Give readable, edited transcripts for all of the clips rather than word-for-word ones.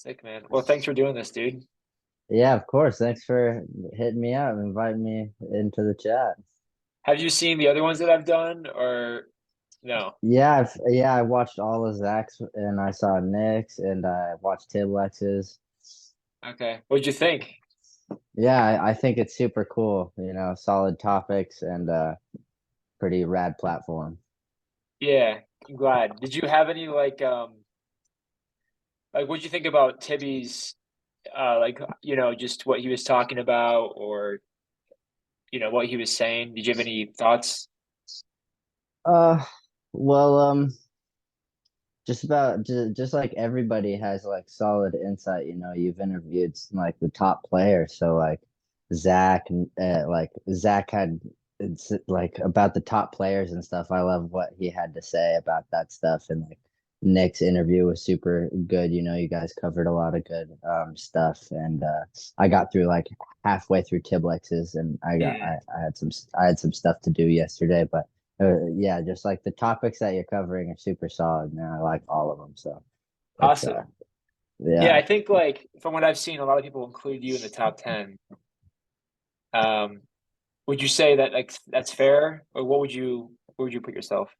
Sick, man. Well, thanks for doing this, dude. Yeah, of course. Thanks for hitting me up, inviting me into the chat. Have you seen the other ones that I've done or no? I watched all of Zach's and I saw Nick's and I watched Tiblex's. Okay. What'd you think? Yeah, I think it's super cool, solid topics and pretty rad platform. Yeah, I'm glad. Did you have any like what'd you think about Tibby's just what he was talking about or what he was saying? Did you have any thoughts? Uh well, just like everybody has like solid insight, you've interviewed like the top players, so like Zach had it's like about the top players and stuff. I love what he had to say about that stuff, and like Nick's interview was super good. You guys covered a lot of good stuff, and I got through like halfway through Tiblex's, and Yeah. I had some stuff to do yesterday, but yeah, just like the topics that you're covering are super solid, man. I like all of them. So it's Awesome. Yeah, yeah. I think like from what I've seen, a lot of people include you in the top 10. Um, would you say that like that's fair? Or where would you put yourself?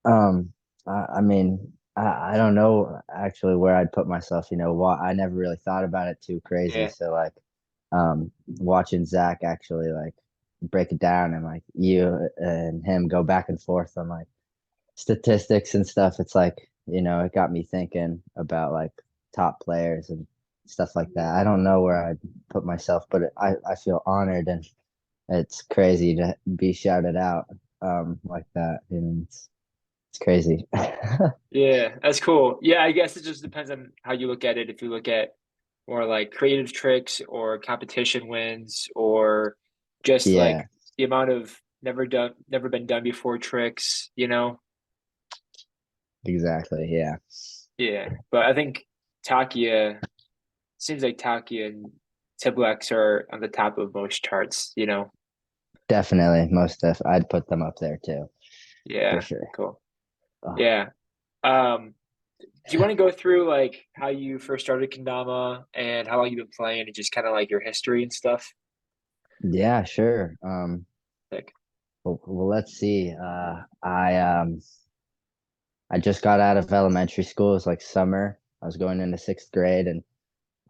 I mean, I don't know actually where I'd put myself. Why I never really thought about it too crazy. Yeah. So like, watching Zach actually like break it down and like you and him go back and forth on like statistics and stuff. It's like, it got me thinking about like top players and stuff like that. I don't know where I'd put myself, but I feel honored and it's crazy to be shouted out like that. It's crazy. Yeah, that's cool. Yeah, I guess it just depends on how you look at it. If you look at more like creative tricks or competition wins or just Yeah, like the amount of never been done before tricks. exactly. Yeah, Yeah. But I think Takia seems like Takia and Tiblex are on the top of most charts. definitely. I'd put them up there too, for Yeah, sure. cool. Oh, Yeah. Um, do you want to go through like how you first started Kendama and how long you've been playing and just kind of like your history and stuff? yeah, sure. Like, Well, let's see. I just got out of elementary school. It was like summer. I was going into sixth grade, and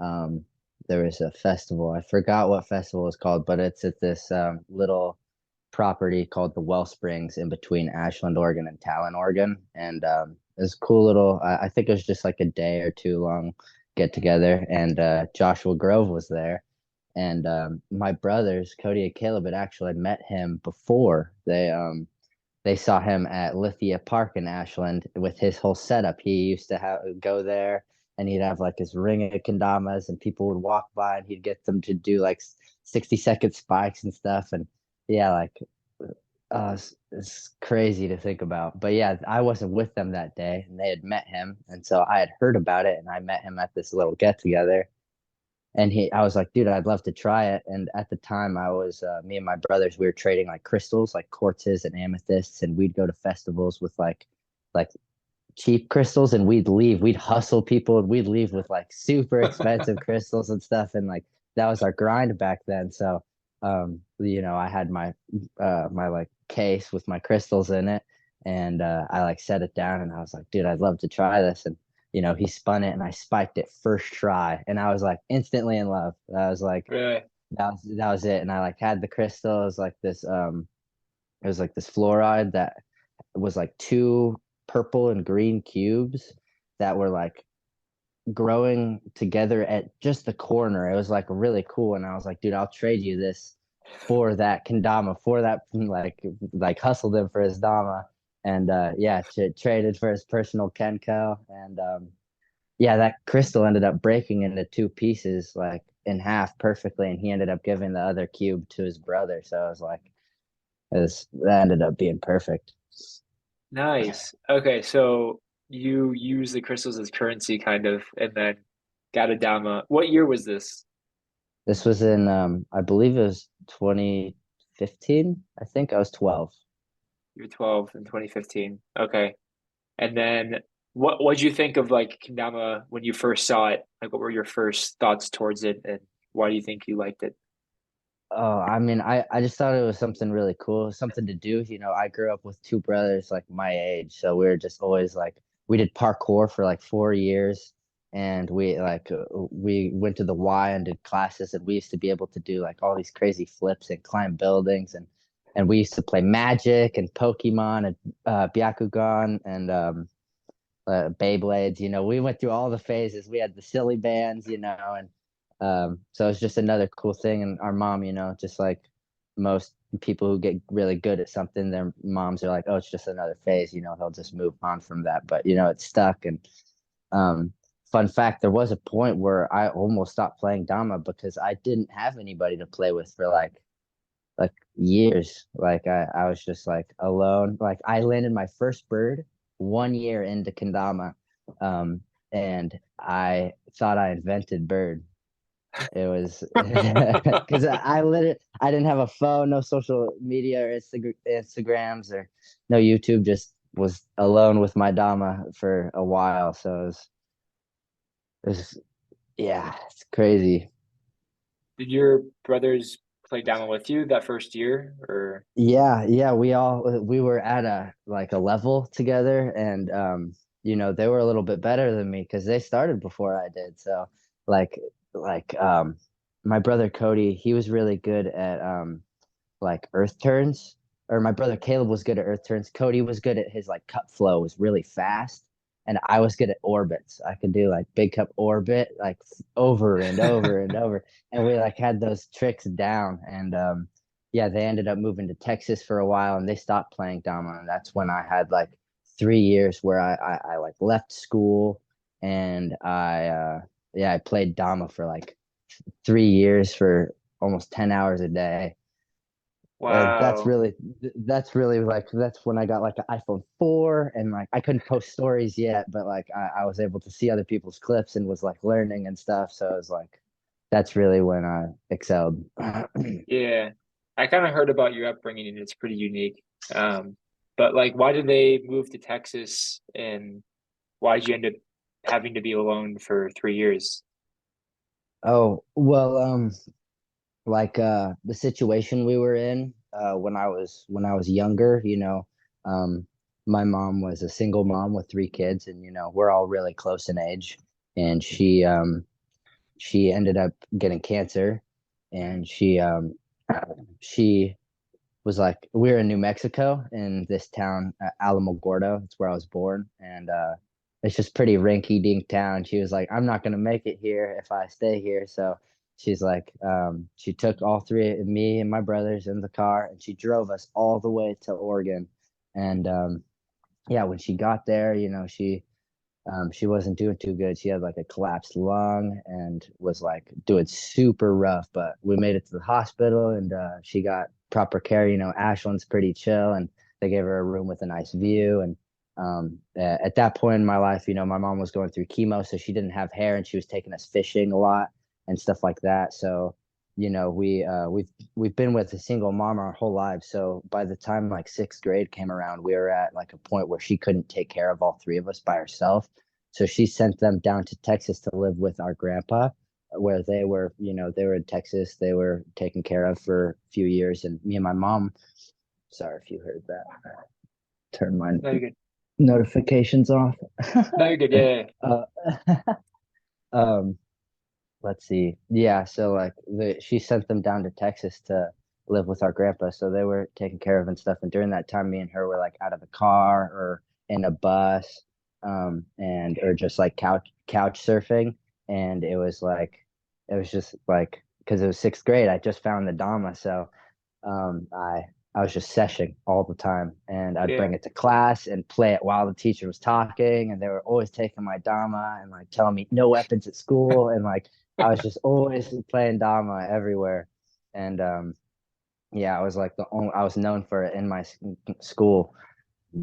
um, there was a festival. I forgot what festival it's called, but it's at this little property called the Wellsprings in between Ashland, Oregon, and Talon, Oregon. And it was a cool little. I think it was just like a day or two long get together, and Joshua Grove was there. And my brothers, Cody and Caleb, had actually met him before. They saw him at Lithia Park in Ashland with his whole setup. He used to go there and he'd have like his ring of kendamas and people would walk by and he'd get them to do like 60-second spikes and stuff. And yeah, like it's crazy to think about. But yeah, I wasn't with them that day and they had met him. And so I had heard about it and I met him at this little get together and I was like, dude, I'd love to try it. And at the time, I was me and my brothers, we were trading like crystals, like quartzes and amethysts, and we'd go to festivals with like cheap crystals, and we'd hustle people, and we'd leave with like super expensive crystals and stuff, and like that was our grind back then. So, I had my like case with my crystals in it, and I like set it down, and I was like, dude, I'd love to try this, and he spun it and I spiked it first try and I was like instantly in love. I was like really? that was it. And I like had the crystal. It was like this fluoride that was like two purple and green cubes that were like growing together at just the corner. It was like really cool. And I was like, dude, I'll trade you this for that kendama, for that like hustled him for his dama. And yeah, traded for his personal Kenko. And yeah, that crystal ended up breaking into two pieces, like in half perfectly, and he ended up giving the other cube to his brother. So I was like, that ended up being perfect. Nice. Okay, so you use the crystals as currency kind of, and then got a Dama. What year was this? This was in, I believe it was 2015. I think I was 12. You were 12 in 2015. Okay. And then What'd you think of like Kendama when you first saw it? Like, what were your first thoughts towards it, and why do you think you liked it? Oh, I mean, I just thought it was something really cool, something to do. I grew up with two brothers like my age, so we were just always like we did parkour for like 4 years, and we went to the Y and did classes, and we used to be able to do like all these crazy flips and climb buildings, and we used to play Magic and Pokemon and Byakugan and Beyblades. We went through all the phases. We had the silly bands, and so it's just another cool thing. And our mom, just like most people who get really good at something, their moms are like, "Oh, it's just another phase. He'll just move on from that." But it stuck. And um, fun fact, there was a point where I almost stopped playing Dama because I didn't have anybody to play with for like years. Like I was just like alone. Like I landed my first bird 1 year into Kendama, um, and I thought I invented bird. It was because I didn't have a phone, no social media or Instagrams or no YouTube. Just was alone with my Dama for a while. So it was yeah, it's crazy. Did your brothers play Dama with you that first year, or Yeah, yeah, we were at a level together, and they were a little bit better than me because they started before I did. So like like my brother Cody, he was really good at like earth turns, or my brother Caleb was good at earth turns. Cody was good at his like cup flow was really fast, and I was good at orbits. I could do like big cup orbit like over and over and over, and we like had those tricks down. And yeah, they ended up moving to Texas for a while, and they stopped playing Dama, and that's when I had like 3 years where I like left school, and I played Dama for like 3 years for almost 10 hours a day. And wow? that's really like that's when I got like an iPhone 4, and like I couldn't post stories yet, but like I was able to see other people's clips and was like learning and stuff. So it was like that's really when I excelled. Yeah, I kind of heard about your upbringing, and it's pretty unique. But like, why did they move to Texas, and why did you end up having to be alone for 3 years? Oh, well, like the situation we were in when I was younger, my mom was a single mom with 3 kids, and we're all really close in age, and she ended up getting cancer, and she was like, we were in New Mexico in this town, Alamogordo. It's where I was born, and it's just pretty rinky dink town. She was like, I'm not gonna make it here if I stay here. So she's like, she took all three of me and my brothers in the car, and she drove us all the way to Oregon. And yeah, when she got there, she wasn't doing too good. She had like a collapsed lung and was like doing super rough, but we made it to the hospital, and she got proper care. Ashland's pretty chill, and they gave her a room with a nice view. And at that point in my life, my mom was going through chemo, so she didn't have hair, and she was taking us fishing a lot and stuff like that. So, we've been with a single mom our whole lives. So by the time like sixth grade came around, we were at like a point where she couldn't take care of all three of us by herself. So she sent them down to Texas to live with our grandpa, where they were in Texas. They were taken care of for a few years. And me and my mom, sorry if you heard that, turn my No, you're good. notifications off. No, you're good. Yeah, uh, um, let's see. Yeah, so like she sent them down to Texas to live with our grandpa, so they were taken care of and stuff. And during that time, me and her were like out of the car or in a bus, and or just like couch surfing. And it was just like because it was sixth grade, I just found the Dama, so I was just seshing all the time, and I'd yeah, bring it to class and play it while the teacher was talking, and they were always taking my Dama and like telling me no weapons at school, and like I was just always playing Dama everywhere. And yeah, I was known for it in my school,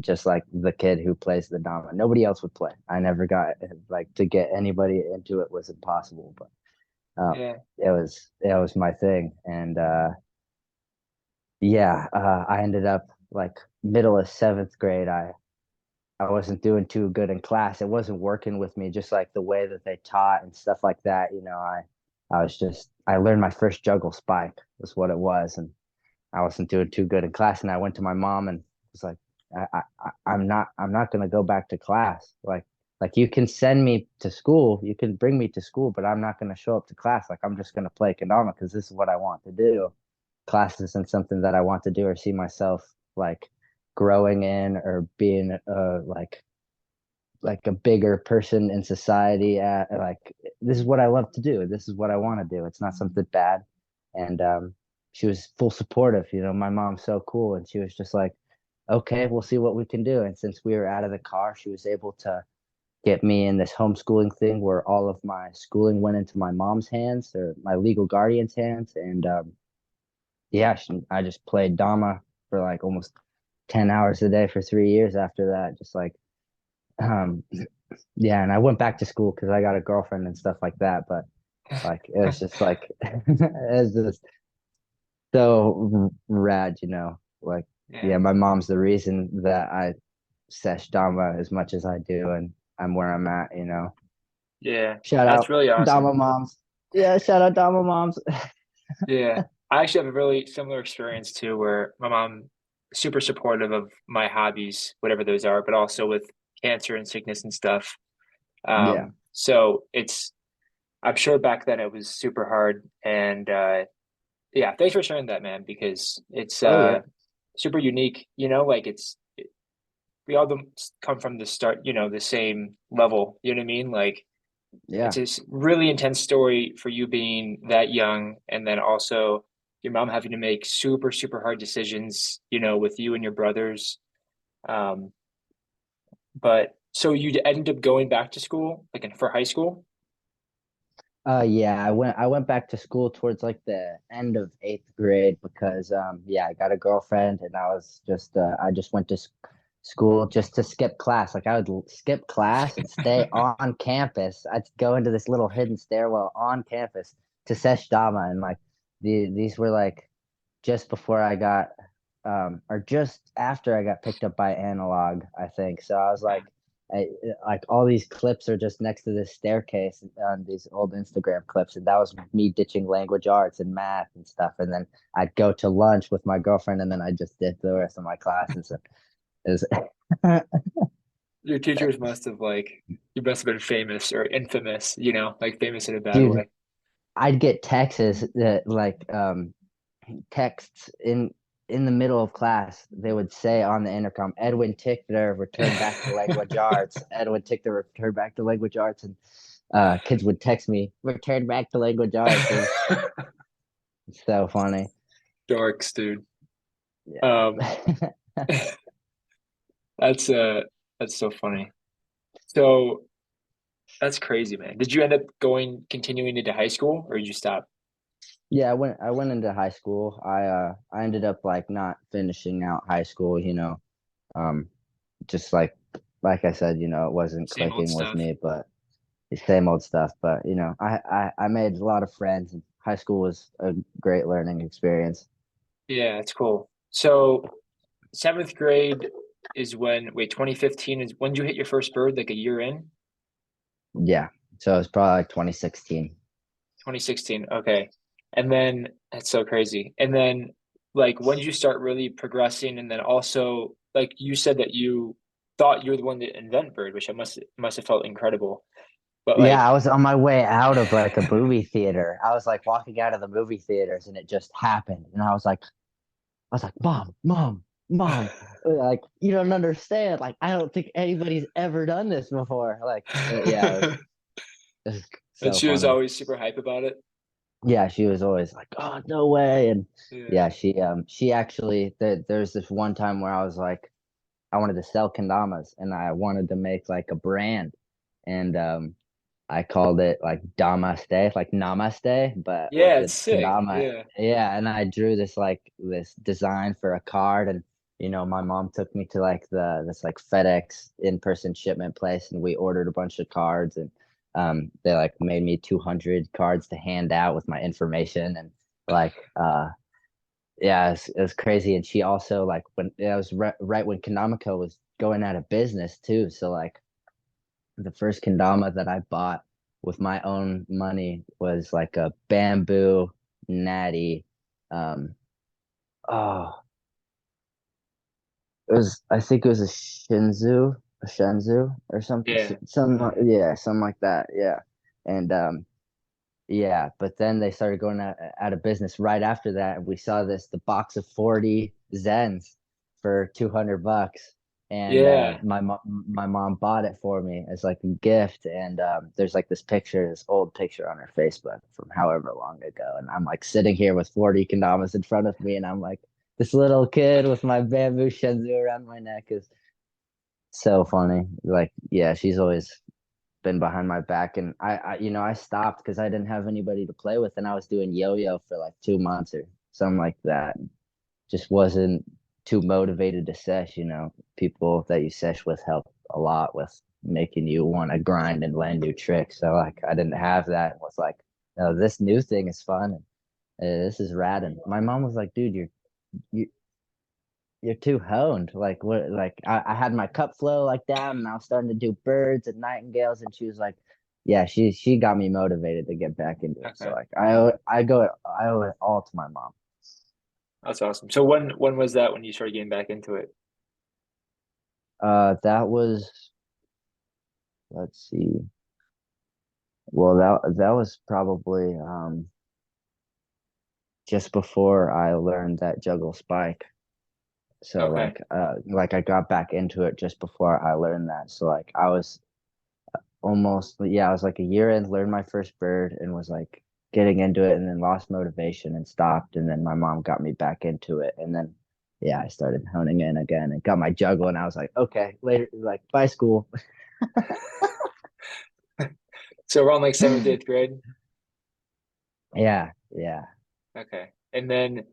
just like the kid who plays the Dama. Nobody else would play. I never got like to get anybody into it was impossible, but yeah. it was my thing. And yeah, I ended up like middle of seventh grade. I wasn't doing too good in class. It wasn't working with me, just like the way that they taught and stuff like that. I was just I learned my first juggle spike was what it was, and I wasn't doing too good in class. And I went to my mom and was like, I'm not gonna go back to class. Like you can send me to school, you can bring me to school, but I'm not gonna show up to class. Like I'm just gonna play kendama because this is what I want to do. Class isn't something that I want to do or see myself like growing in or being like a bigger person in society. Like this is what I love to do. This is what I want to do. It's not something bad. And she was full supportive. My mom's so cool, and she was just like, "Okay, we'll see what we can do." And since we were out of the car, she was able to get me in this homeschooling thing where all of my schooling went into my mom's hands or my legal guardian's hands. And yeah, I just played Dama for like almost 10 hours a day for 3 years after that. Just like, um, yeah. And I went back to school because I got a girlfriend and stuff like that. But like, it was just like, it was just so rad. Like, Yeah. yeah, my mom's the reason that I sesh Dama as much as I do. And I'm where I'm at. Yeah. Shout That's out really awesome. Dama moms. Yeah, shout out Dama moms. Yeah. I actually have a really similar experience too, where my mom super supportive of my hobbies, whatever those are, but also with cancer and sickness and stuff. Yeah. So I'm sure back then it was super hard. And yeah, thanks for sharing that, man, because it's Oh yeah. super unique, like we all don't come from the start, the same level, you know what I mean? Like it's Yeah. this really intense story for you being that young, and then also your mom having to make super, super hard decisions, with you and your brothers. Um, but so you ended up going back to school, like for high school? Yeah, I went back to school towards like the end of eighth grade because yeah, I got a girlfriend and I just went to school just to skip class. Like I would skip class and stay on campus. I'd go into this little hidden stairwell on campus to Sesh Dama, and like these were like just before I got or just after I got picked up by Analog, I think. So I was Okay. I like all these clips are just next to this staircase on these old Instagram clips, and that was me ditching language arts and math and stuff. And then I'd go to lunch with my girlfriend, and then I just did the rest of my classes. And it was Your teachers must have you must have been famous or infamous, like famous in a bad dude, way. I'd get texts that texts in the middle of class. They would say on the intercom, "Edwin Tickler, return back to language arts." Edwin Tickler, return back to language arts, and kids would text me, "Return back to language arts." It was so funny. Dorks, dude. Um, Yeah. that's that's so funny. So that's crazy, man. Did you end up continuing into high school, or did you stop? Yeah, I went into high school. I ended up like not finishing out high school. Um just like I said, it wasn't Same old clicking with stuff. me, but the same old stuff. But I made a lot of friends, and high school was a great learning experience. Yeah, it's cool. So seventh grade is wait, 2015 is when did you hit your first bird, like a year in? Yeah. So it was probably like 2016. 2016. Okay. And then that's so crazy. And then when did you start really progressing? And then also you said that you thought you were the one to invent bird, which I must have felt incredible. But Yeah, I was on my way out of like a movie theater. I was like walking out of the movie theaters and it just happened. And I was like, Mom, Mom, Mom. Like, you don't understand. Like, I don't think anybody's ever done this before. Like, yeah, it was and so she was funny. always super hype about it. Yeah, she was always like, "Oh, no way!" And Yeah. yeah, she actually there's this one time where I was like, I wanted to sell kendamas and I wanted to make like a brand, and I called it like Damaste, like Namaste, but with Yeah, the it's sick. kendama. Yeah. Yeah, and I drew this design for a card, and my mom took me to like this like FedEx in-person shipment place, and we ordered a bunch of cards, and they like made me 200 cards to hand out with my information, and like yeah, it was crazy. And she also like when it was right when Kanamiko was going out of business too. So like the first kendama that I bought with my own money was like a bamboo natty. Um, oh, it was, I think it was a Shinzu or something, Yeah. yeah, something like that. Yeah. And yeah, but then they started going out of business right after that. We saw the box of 40 Zens for 200 bucks. And Yeah. my mom bought it for me as like a gift. And there's like this old picture on her Facebook from however long ago. And I'm like sitting here with 40 kendamas in front of me, and I'm like this little kid with my bamboo shenzu around my neck is so funny. Like, yeah, she's always been behind my back, and I stopped because I didn't have anybody to play with, and I was doing yo-yo for like 2 months or something like that. Just wasn't too motivated to sesh. People that you sesh with help a lot with making you want to grind and land new tricks. So like I didn't have that. It was like, no, this new thing is fun, and this is rad. And my mom was like, dude, you you're too honed. Like what? Like I had my cup flow like that, and I was starting to do birds and nightingales, and she was like, "Yeah, she got me motivated to get back into it." So Okay. like I owe it all to my mom. That's awesome. So when was that when you started getting back into it? That was, let's see. Well, that was probably just before I learned that juggle spike. So Okay. like I got back into it just before I learned that. So like I was almost, yeah, I was like a year in, learned my first bird, and was like getting into it, and then lost motivation and stopped, and then my mom got me back into it, and then yeah, I started honing in again and got my juggle, and I was like, okay, later, like bye school. So around like seventh, eighth grade. Yeah, yeah. Okay. And then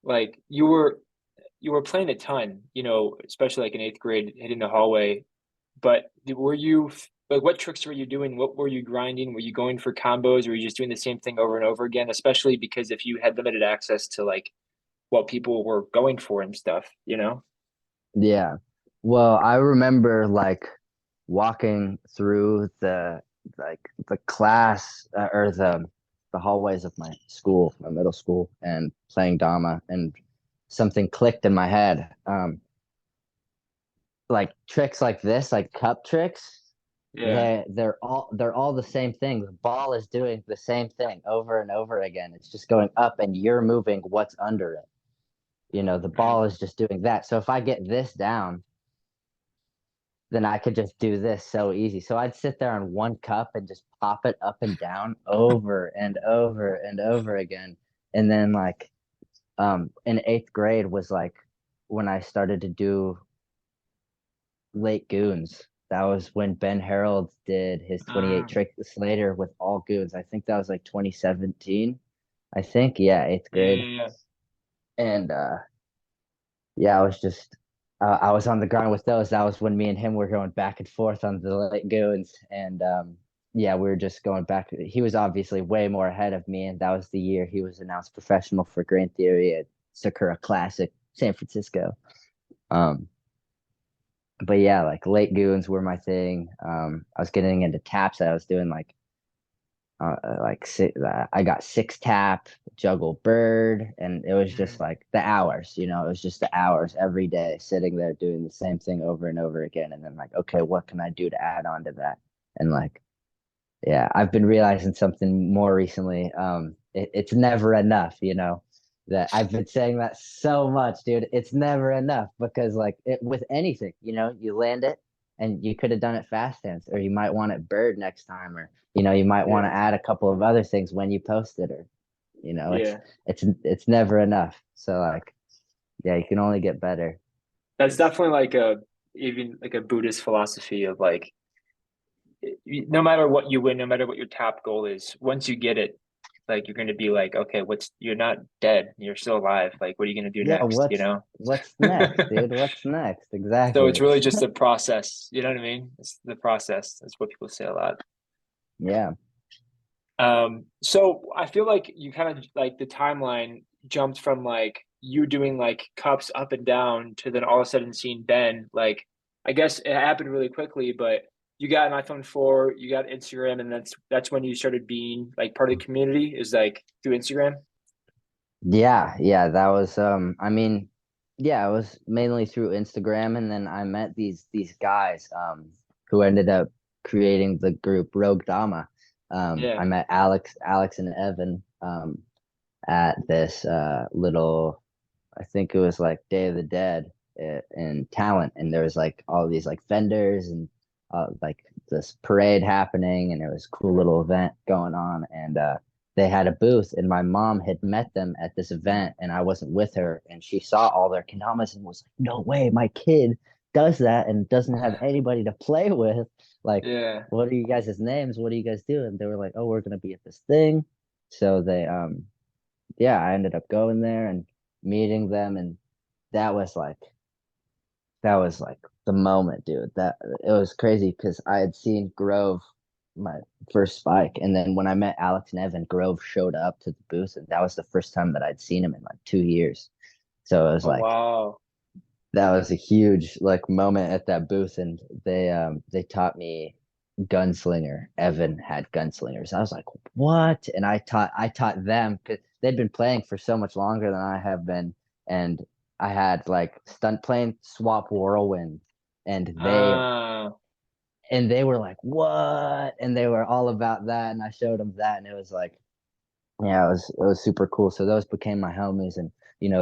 like you were playing a ton, especially like in eighth grade, hitting the hallway. But were you like what tricks were you doing? What were you grinding? Were you going for combos? Or were you just doing the same thing over and over again? Especially because if you had limited access to like what people were going for and stuff. Yeah. Well, I remember like walking through the class, or the hallways of my school, my middle school, and playing Dama, and something clicked in my head. Like tricks like this, like cup tricks, Yeah. they're all the same thing. The ball is doing the same thing over and over again. It's just going up, and you're moving what's under it. The Mm. ball is just doing that. So if I get this down, then I could just do this so easy. So I'd sit there on one cup and just pop it up and down over and over and over again. And then like in eighth grade was like when I started to do late goons. That was when Ben Harold did his 28 Uh, trick Slater with all goons. I think that was like 2017. I think, yeah, eighth yeah, grade. yeah, And yeah, I was on the grind with those. That was when me and him were going back and forth on the late goons. And yeah, we were just going back. He was obviously way more ahead of me. And that was the year he was announced professional for Grand Theory at Sakura Classic, San Francisco. Um, but yeah, like late goons were my thing. I was getting into taps. I was doing I got six tap, juggle bird, and it was yeah. just like the hours. It was just the hours every day, sitting there doing the same thing over and over again. And then like, okay, what can I do to add on to that? And like, yeah, I've been realizing something more recently. It's never enough. That I've been saying that so much, dude. It's never enough because like with anything, you land it and you could have done it fast hands, or you might want it bird next time, or you might want to Yeah. add a couple of other things when you post it, or Yeah. it's never enough. So like, yeah, you can only get better. That's definitely like a even like a Buddhist philosophy of like no matter what you win, no matter what your top goal is, once you get it, like you're gonna be like, okay, you're not dead, you're still alive. Like, what are you gonna do Yeah, next, you know? what's next, dude? What's next? So it's Exactly. really just a process, you know what I mean? It's the process. That's what people say a lot. Yeah. So I feel like you kind of like the timeline jumped from like you doing like cups up and down to then all of a sudden seeing Ben like I guess it happened really quickly, but you got an iPhone 4, you got Instagram, and that's when you started being like part of the community is like through Instagram. Yeah, yeah, that was I mean, yeah, it was mainly through Instagram, and then I met these guys who ended up creating the group Rogue Dama. Yeah. I met Alex and Evan at this little, I think it was like Day of the Dead in Talent, and there was like all these like vendors and like this parade happening, and it was a cool little event going on, and they had a booth, and my mom had met them at this event, and I wasn't with her, and she saw all their kendamas and was like, "No way, my kid does that and doesn't have anybody to play with. Like, Yeah. what are you guys' names? What do you guys do?" And they were like, "Oh, we're gonna be at this thing." So they yeah, I ended up going there and meeting them, and that was like that was like the moment, dude. That it was crazy because I had seen Grove my first spike, and then when I met Alex and Evan, Grove showed up to the booth, and that was the first time that I'd seen him in like 2 years. So it was Oh like wow. that was a huge like moment at that booth, and they taught me gunslinger. Evan had gunslingers. I was like, what? And I taught them because they'd been playing for so much longer than I have been, and I had like stunt plane swap whirlwind, and Ah, they were like, what? And they were all about that, and I showed them that, and it was like, yeah, it was super cool. So those became my homies, and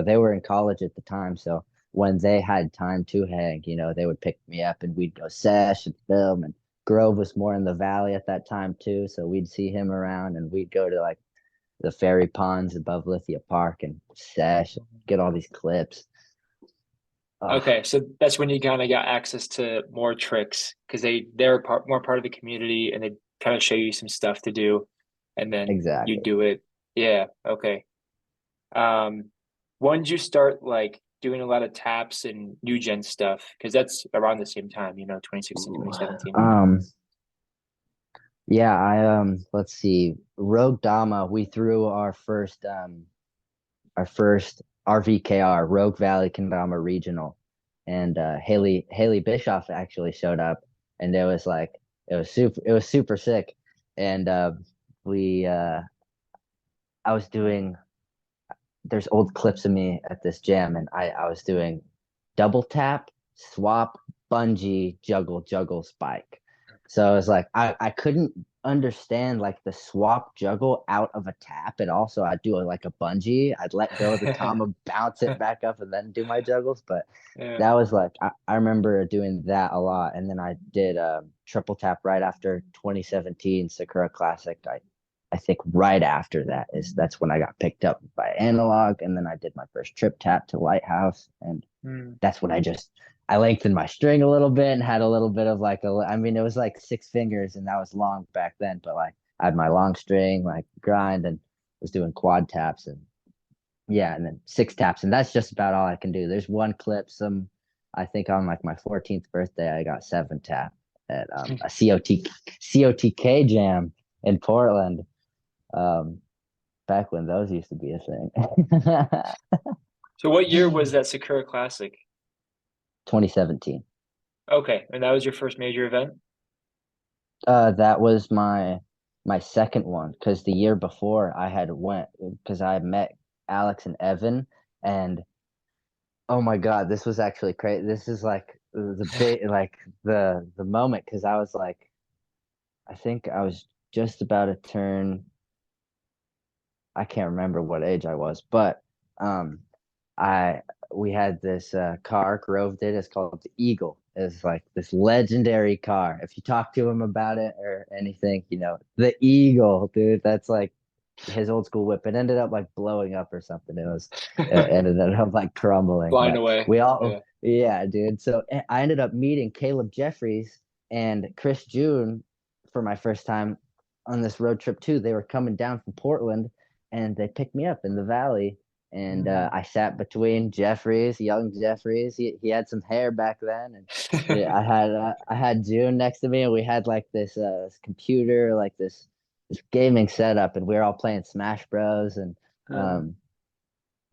they were in college at the time. So when they had time to hang, they would pick me up, and we'd go sesh and film. And Grove was more in the valley at that time too, so we'd see him around, and we'd go to like the ferry ponds above Lithia Park and sesh, get all these clips. Oh, okay. So that's when you kind of got access to more tricks because they're more part of the community and they kind of show you some stuff to do, and then you exactly. do it. Yeah. Okay. Um, when did you start like doing a lot of taps and new gen stuff? Because that's around the same time, 2016, Ooh. 2017. Um, yeah, let's see, Rogue Dama. We threw our first RVKR, Rogue Valley Kendama Regional, and Haley Bischoff actually showed up, and it was super sick, and we I was doing there's old clips of me at this jam, and I was doing double tap, swap, bungee, juggle, juggle, spike. So I was like, I couldn't understand like the swap juggle out of a tap, and also I'd do like a bungee. I'd let go of the tama, bounce it back up, and then do my juggles. But Yeah. that was like I remember doing that a lot, and then I did triple tap right after 2017 Sakura Classic. I think right after that's when I got picked up by Analog, and then I did my first trip tap to Lighthouse, and Hmm. that's when I lengthened my string a little bit and had a little bit of like I mean it was like 6 fingers, and that was long back then, but like I had my long string like grind and was doing quad taps, and yeah, and then six taps, and that's just about all I can do. There's one clip, I think on like my 14th birthday I got 7 tap at a COTK jam in Portland, um, back when those used to be a thing. So what year was that Sakura Classic? 2017. Okay, and that was your first major event? That was my second one because the year before I had went because I met Alex and Evan, and oh my God, this was actually crazy. This is like the big like the moment because I was like I think I was just about to turn, I can't remember what age I was, but um I we had this car Grove did. It's called the Eagle. It's like this legendary car. If you talk to him about it or anything, the Eagle, dude. That's like his old school whip. It ended up like blowing up or something. It ended up like crumbling. Flying But away. we all, Yeah. yeah, dude. So I ended up meeting Caleb Jeffries and Chris June for my first time on this road trip too. They were coming down from Portland, and they picked me up in the valley, and Mm. I sat between Jeffries, young Jeffries. He had some hair back then, and yeah, I had June next to me, and we had like this computer, like this gaming setup, and we were all playing Smash Bros. And Uh, um,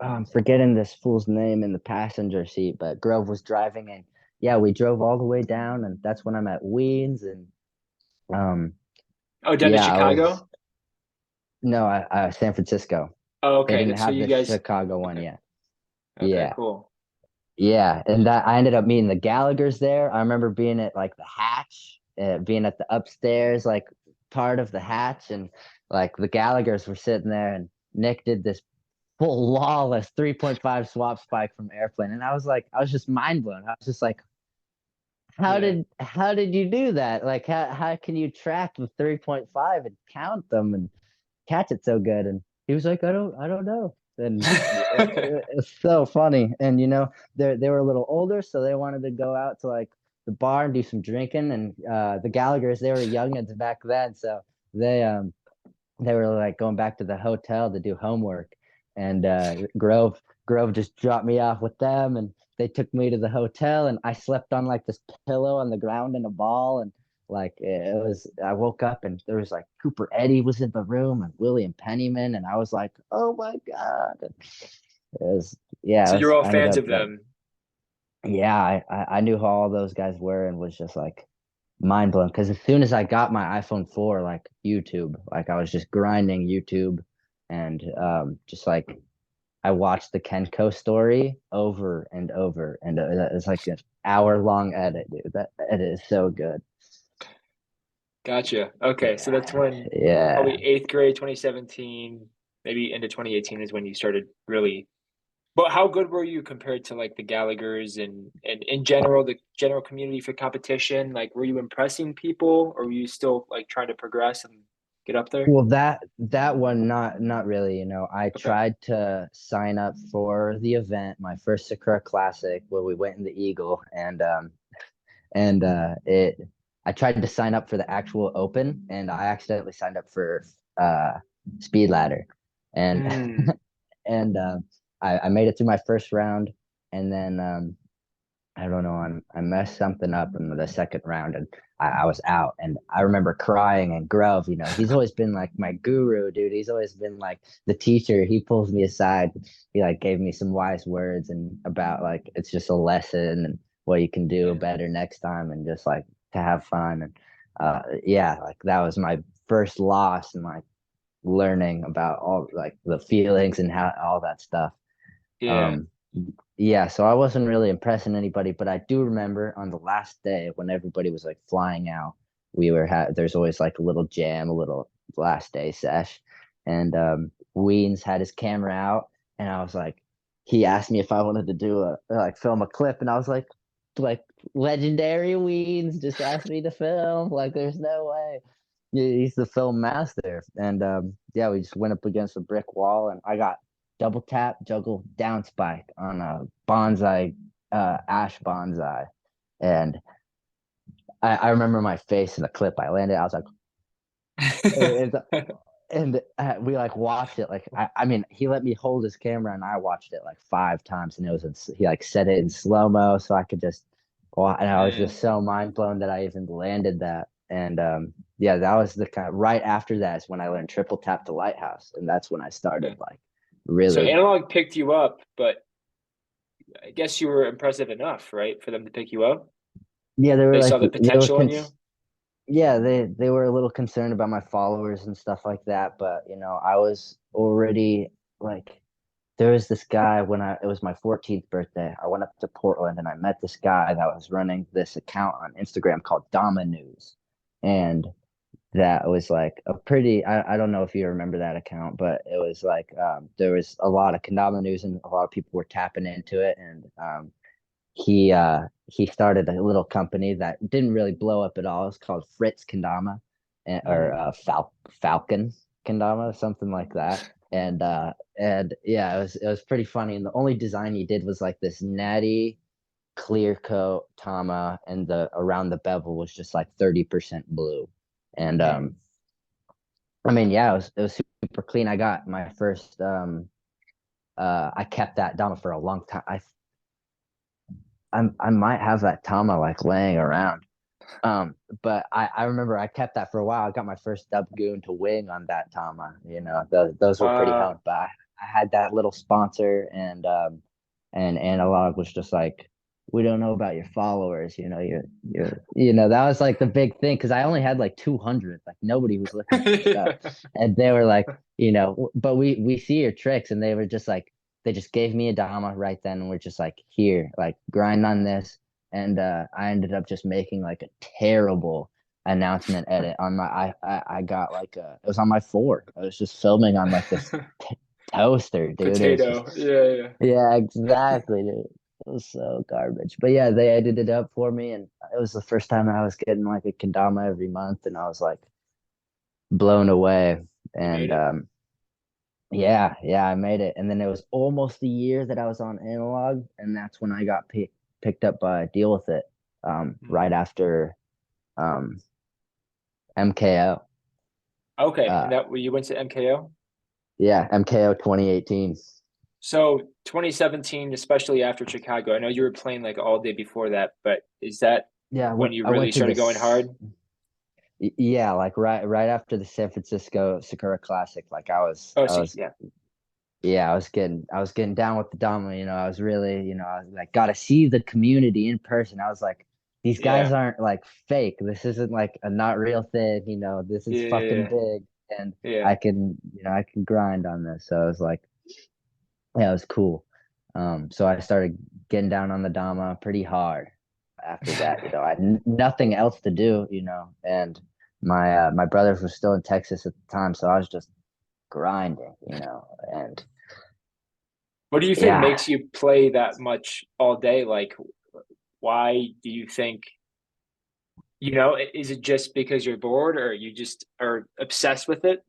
oh, I'm forgetting this fool's name in the passenger seat, but Grove was driving, and yeah, we drove all the way down, and that's when I'm at Weeds, and um, Oh, down to yeah, I was Chicago? no, San Francisco. Oh, They okay. didn't So have you the guys, Chicago one okay. yet. Okay, Yeah. cool. Yeah, and that I ended up meeting the Gallaghers there. I remember being at like the hatch, being at the upstairs like part of the hatch, and like the Gallaghers were sitting there, and Nick did this full lawless 3.5 swap spike from airplane, and I was just mind blown. I was just like, Yeah. how did you do that? Like how can you track the 3.5 and count them and catch it so good? And he was like, I don't know. And it's so funny. And they were a little older, so they wanted to go out to like the bar and do some drinking. And the Gallaghers, they were youngins back then, so they um they were like going back to the hotel to do homework. And Grove just dropped me off with them, and they took me to the hotel, and I slept on like this pillow on the ground in a ball. And like it was, I woke up and there was like Cooper Eddy was in the room and William Pennyman, and I was like, oh my God. And it was, yeah, So you're all I ended fans up of like, them. yeah, I knew who all those guys were, and was just like mind blown, because as soon as I got my iPhone 4, like YouTube, like I was just grinding YouTube, and just like I watched the Kenko story over and over, and it's like an hour-long edit, dude. That edit is so good. Gotcha. Okay, so that's when Yeah. probably eighth grade, 2017, maybe into 2018 is when you started really. But how good were you compared to like the Gallaghers and in general, the general community for competition? Like, were you impressing people, or were you still like trying to progress and get up there? Well, that one, not really. I Okay. tried to sign up for the event, my first Sakura Classic, where we went in the Eagle, and it I tried to sign up for the actual open, and I accidentally signed up for uh speed ladder, and Mm, and I made it through my first round, and then I don't know, I messed something up in the second round, and I was out. And I remember crying. And Grove, he's always been like my guru, dude. He's always been like the teacher. He pulls me aside. He like gave me some wise words and about like it's just a lesson and what you can do yeah. better next time, and just like to have fun. And yeah, like that was my first loss, and like learning about all like the feelings and how all that stuff. Yeah. um yeah, so I wasn't really impressing anybody, but I do remember on the last day when everybody was like flying out, there's always like a little jam, a little last day sesh, and Weens had his camera out, and I was like, he asked me if I wanted to do a like film a clip, and I was like legendary Weens just asked me to film, like there's no way. He's the film master. And yeah, we just went up against a brick wall, and I got double tap, juggle, down spike on a bonsai, ash bonsai. And I remember my face in the clip I landed. I was like, it's, and we like watched it. Like, I mean, he let me hold his camera, and I watched it like 5 times, and he like set it in slow mo so I could just, well, and I was Mm, just so mind blown that I even landed that. And yeah, that was the kind of right after that is when I learned triple tap to lighthouse, and that's when I started okay. like So really. Analog picked you up, but I guess you were impressive enough, right, for them to pick you up? Yeah, They saw the potential in you. yeah, they were a little concerned about my followers and stuff like that, but I was already like, there was this guy when it was my 14th birthday. I went up to Portland, and I met this guy that was running this account on Instagram called Dama News. And that was like a pretty, I don't know if you remember that account, but it was like there was a lot of Kendama news, and a lot of people were tapping into it. And he started a little company that didn't really blow up at all. It's called Fritz Kendama, or Mm, Falcon Kendama, something like that. And yeah, it was pretty funny. And the only design he did was like this natty clear coat tama, and the around the bevel was just like 30% blue. And mm. I mean, yeah, it was super clean. I got my first I kept that Dama for a long time. I might have that Tama like laying around. But I remember I kept that for a while. I got my first dub goon to wing on that Tama. Those were pretty honed. But I had that little sponsor, and analog was just like we don't know about your followers. That was like the big thing because I only had like 200. Like nobody was looking at my stuff, and they were like, but we see your tricks, and they were just like, they just gave me a dama right then, and we're just like, here, like grind on this, and I ended up just making like a terrible announcement edit on my I got like it was on my fork. I was just filming on like this toaster, dude. It was just Potato. Yeah, yeah. yeah, exactly, dude. It was so garbage. But yeah, they edited it up for me, and it was the first time I was getting like a kendama every month, and I was like blown away. You made And it. yeah, yeah, I made it. And then it was almost a year that I was on analog, and that's when I got picked up by Deal With It, right Mm. after MKO. Okay, Uh, and that you went to MKO. yeah, MKO 2018. So 2017, especially after Chicago, I know you were playing like all day before that, but is that Yeah, when you I really went to started going this. hard? Yeah, like right after the San Francisco Sakura Classic, like Oh, I see, was yeah, yeah, I was getting down with the Dama, I was really, I was like gotta see the community in person. I was like, these guys yeah, aren't like fake. This isn't like a not real thing, this is fucking yeah, big and yeah. I can grind on this. So I was like, yeah, it was cool. So I started getting down on the Dama pretty hard after that. I had nothing else to do, and my brothers were still in Texas at the time, so I was just grinding, and What do you think yeah. makes you play that much all day? Like, why do you think, is it just because you're bored or you just are obsessed with it,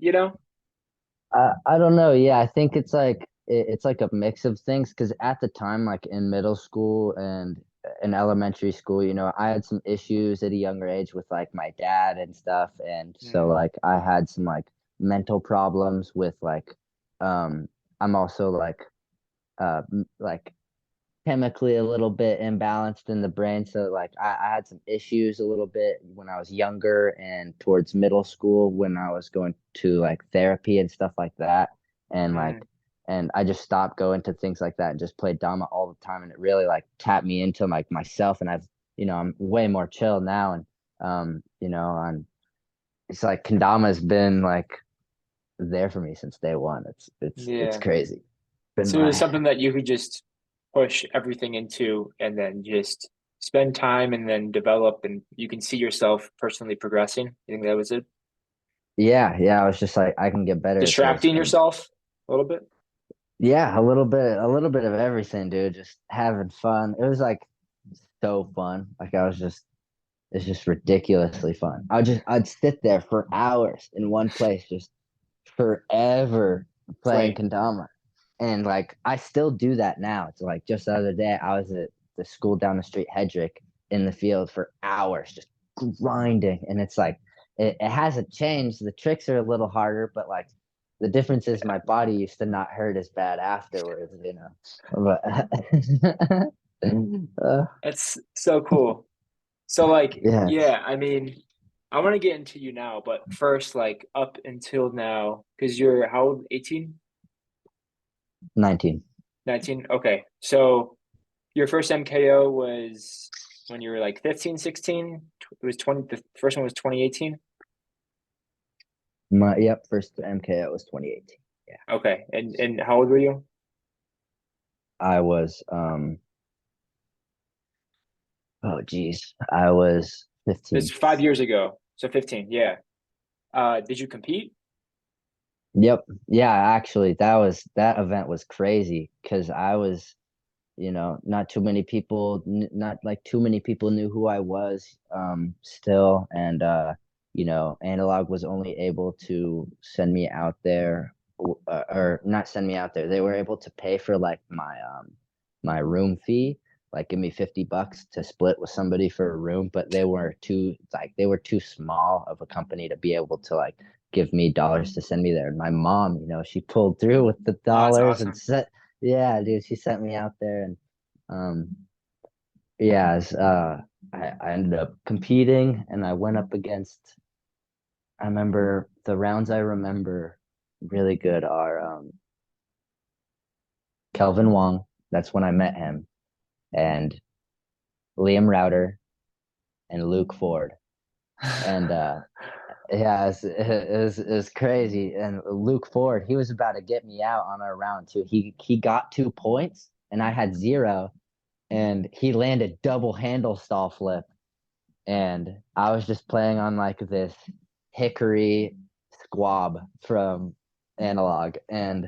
I don't know. Yeah, I think it's like a mix of things because at the time, like in middle school and in elementary school, I had some issues at a younger age with like my dad and stuff, and so Mm, like I had some like mental problems with like I'm also like chemically a little bit imbalanced in the brain. So like I had some issues a little bit when I was younger and towards middle school when I was going to like therapy and stuff like that. And mm, like and I just stopped going to things like that and just played Dama all the time. And it really like tapped me into like myself. And I'm way more chill now. And on it's like Kendama has been like there for me since day one. It's yeah. crazy. Been So it's my something that you could just push everything into and then just spend time and then develop and you can see yourself personally progressing. You think that was it? yeah, yeah. I was just like I can get better at this. Distracting And yourself a little bit? yeah, a little bit of everything, dude. Just having fun. It was like so fun. Like it's just ridiculously fun. I'd sit there for hours in one place, just forever playing Playing. kendama. And like I still do that now. It's like just the other day I was at the school down the street, Hedrick, in the field for hours, just grinding. And it's like it hasn't changed. The tricks are a little harder, but like the difference is my body used to not hurt as bad afterwards. But That's so cool. So like, yes, yeah, I mean, I want to get into you now, but first, like up until now, because you're how old? 18? 19. 19? Okay. So your first MKO was when you were like 15, 16? It was 20, the first one was 2018? My yep, first MKO was 2018. Yeah. Okay. And how old were you? I was oh geez. I was It's 15. 5 years ago. So 15, yeah. Did you compete? Yep. Yeah, actually that event was crazy because I was, not too many people not like too many people knew who I was still and Analog was only able to send me out there or not send me out there. They were able to pay for like my room fee, like give me $50 to split with somebody for a room, but they were too small of a company to be able to like give me dollars to send me there. And my mom, she pulled through with the Oh, that's dollars and awesome. set yeah, dude, she sent me out there and um yeah, I ended up competing and I went up against I remember the rounds I remember really good are Kelvin Wong. That's when I met him. And Liam Router, and Luke Ford. And yeah, it's crazy. And Luke Ford, he was about to get me out on our round two. He got 2 points and I had zero, and he landed double handle stall flip. And I was just playing on like this hickory squab from analog, and